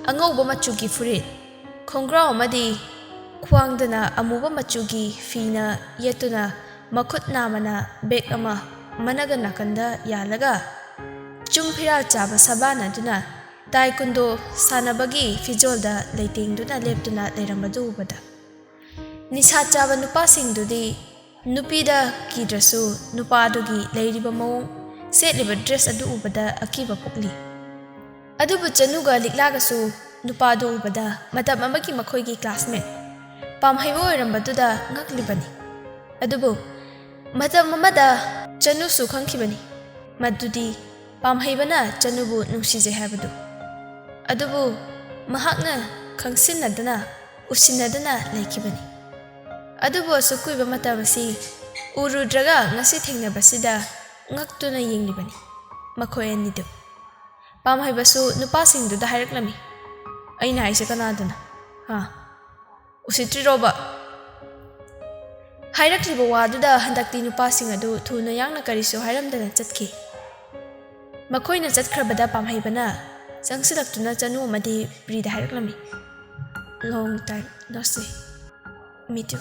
ꯑꯉꯧꯕ ꯃꯆꯨꯒꯤ ꯐꯨꯔꯤꯠ ꯈꯣꯡꯒ꯭ꯔꯥꯎ ꯑꯃꯗꯤ ꯈ꯭ꯋꯥꯡꯗꯅ ꯑꯃꯨꯕ ꯃꯆꯨꯒꯤ ꯐꯤꯅ ꯌꯦꯠꯇꯨꯅ ꯃꯈꯨꯠ ꯅꯥꯝꯃꯅ ꯕꯦꯛ ꯑꯃ ꯃꯅꯒ ꯅꯥꯀꯟꯗ ꯌꯥꯜꯂꯒ ꯆꯨꯝ ꯐꯤꯔꯥꯜ ꯆꯥꯕ ꯁꯥꯕꯥꯟꯅꯗꯨꯅ ꯇꯥꯏꯀꯨꯟꯗꯣ ꯁꯥꯟꯅꯕꯒꯤ ꯐꯤꯖꯣꯜꯗ ꯂꯩꯇꯦꯡꯗꯨꯅ ꯂꯦꯞꯇꯨꯅ ꯂꯩꯔꯝꯕꯗꯨ ꯎꯕꯗ ꯅꯤꯁꯥ ꯆꯥꯕ ꯅꯨꯄꯥꯁꯤꯡꯗꯨꯗꯤ ꯅꯨꯄꯤꯗ ꯀꯤꯗ꯭ꯔꯁꯨ ꯅꯨꯄꯥꯗꯨꯒꯤ ꯂꯩꯔꯤꯕ ꯃꯑꯣꯡ ꯁꯦꯠꯂꯤꯕ ꯗ꯭ꯔꯦꯁ ꯑꯗꯨ ꯎꯕꯗ ꯑꯀꯤꯕ ꯄꯣꯛꯂꯤ ꯑꯗꯨꯕꯨ ꯆꯅꯨꯒ ꯂꯤꯛꯂꯥꯒꯁꯨ ꯅꯨꯄꯥꯗꯨ ꯎꯕꯗ ꯃꯇꯝ ꯑꯃꯒꯤ ꯃꯈꯣꯏꯒꯤ ꯀ꯭ꯂꯥꯁꯃꯦꯠ ꯄꯥꯝꯍꯩꯕ ꯑꯣꯏꯔꯝꯕꯗꯨꯗ ꯉꯛꯂꯤꯕꯅꯤ ꯑꯗꯨꯕꯨ ꯃꯇꯝ ꯑꯃꯗ ꯆꯅꯨꯁꯨ ꯈꯪꯈꯤꯕꯅꯤ ꯃꯗꯨꯗꯤ ꯄꯥꯝꯍꯩꯕꯅ ꯆꯅꯨꯕꯨ ꯅꯨꯡꯁꯤꯖꯩ ꯍꯥꯏꯕꯗꯨ ꯑꯗꯨꯕꯨ ꯃꯍꯥꯛꯅ ꯈꯪꯁꯤꯟꯅꯗꯅ ꯎꯁꯤꯟꯅꯗꯅ ꯂꯩꯈꯤꯕꯅꯤ ꯑꯗꯨꯕꯨ ꯑꯁꯨꯛ ꯀꯨꯏꯕ ꯃꯇꯝ ꯑꯁꯤ ꯎꯔꯨꯗ꯭ꯔꯒ ꯉꯁꯤ ꯊꯦꯡꯅꯕꯁꯤꯗ ꯉꯛꯇꯨꯅ ꯌꯦꯡꯂꯤꯕꯅꯤ ꯃꯈꯣꯏ ꯑꯅꯤꯗꯨ ꯄꯥꯝꯍꯩꯕꯁꯨ ꯅꯨꯄꯥꯁꯤꯡꯗꯨꯗ ꯍꯥꯏꯔꯛꯂꯝꯃꯤ ꯑꯩꯅ ꯍꯥꯏꯁꯦ ꯀꯅꯥꯗꯅꯣ ꯎꯁꯤꯠꯇ꯭ꯔꯤꯔꯣꯕ ꯍꯥꯏꯔꯛꯂꯤꯕ ꯋꯥꯗꯨꯗ ꯍꯟꯗꯛꯇꯤ ꯅꯨꯄꯥꯁꯤꯡ ꯑꯗꯨ ꯊꯨꯅ ꯌꯥꯡꯅ ꯀꯔꯤꯁꯨ ꯍꯥꯏꯔꯝꯗꯅ ꯆꯠꯈꯤ ꯃꯈꯣꯏꯅ ꯆꯠꯈ꯭ꯔꯕꯗ ꯄꯥꯝꯍꯩꯕꯅ ꯆꯪꯁꯤꯜꯂꯛꯇꯨꯅ ꯆꯅꯨ ꯑꯃꯗꯤ ꯄ꯭ꯔꯤꯗ ꯍꯥꯏꯔꯛꯂꯝꯃꯤ ꯂꯣꯡ ꯇꯥꯏꯝ ꯅꯣ ꯁꯤ ꯃꯤ ꯇꯨ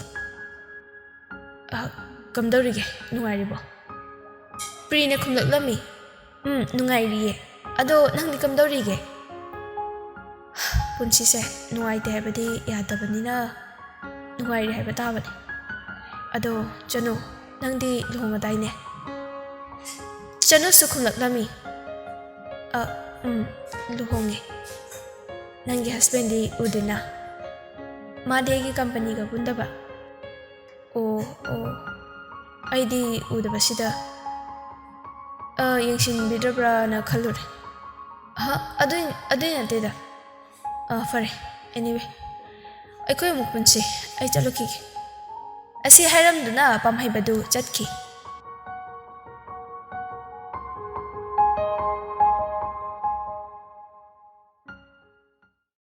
ꯀꯝꯗꯧꯔꯤꯒꯦ ꯅꯨꯡꯉꯥꯏꯔꯤꯕꯣ ꯄ꯭ꯔꯤꯅ ꯈꯨꯝꯂꯛꯂꯝꯃꯤ ꯅꯨꯡꯉꯥꯏꯔꯤꯌꯦ ꯑꯗꯣ ꯅꯪꯗꯤ ꯀꯝꯗꯧꯔꯤꯒꯦ ꯄꯨꯟꯁꯤꯁꯦ ꯅꯨꯡꯉꯥꯏꯇꯦ ꯍꯥꯏꯕꯗꯤ ꯌꯥꯗꯕꯅꯤꯅ ꯅꯨꯡꯉꯥꯏꯔꯤ ꯍꯥꯏꯕ ꯇꯥꯕꯅꯤ ꯑꯗꯣ ꯆꯅꯨ ꯅꯪꯗꯤ ꯂꯨꯍꯣꯡꯉꯗꯥꯏꯅꯦ ꯆꯅꯨꯁꯨ ꯈꯨꯝꯂꯛꯂꯝꯃꯤ ꯂꯨꯍꯣꯡꯉꯦ ꯅꯪꯒꯤ ꯍꯁꯕꯦꯟꯗꯤ ꯎꯗꯦꯅ ꯃꯥꯗꯤ ꯑꯩꯒꯤ ꯀꯝꯄꯅꯤꯒ ꯄꯨꯟꯗꯕ ꯑꯩꯗꯤ ꯎꯗꯕꯁꯤꯗ ꯌꯦꯡꯁꯤꯟꯕꯤꯗ꯭ꯔꯕ꯭ꯔꯥꯅ ꯈꯜꯂꯨꯔꯦ ꯑꯗꯨꯏ ꯅꯠꯇꯦꯗ ꯐꯔꯦ ꯑꯦꯅꯤꯋꯦ ꯑꯩꯈꯣꯏ ꯑꯃꯨꯛ ꯄꯨꯟꯁꯤ ꯑꯩ ꯆꯠꯂꯨꯈꯤꯒꯦ ꯑꯁꯤ ꯍꯥꯏꯔꯝꯗꯨꯅ ꯄꯥꯝꯍꯩꯕꯗꯨ ꯆꯠꯈꯤ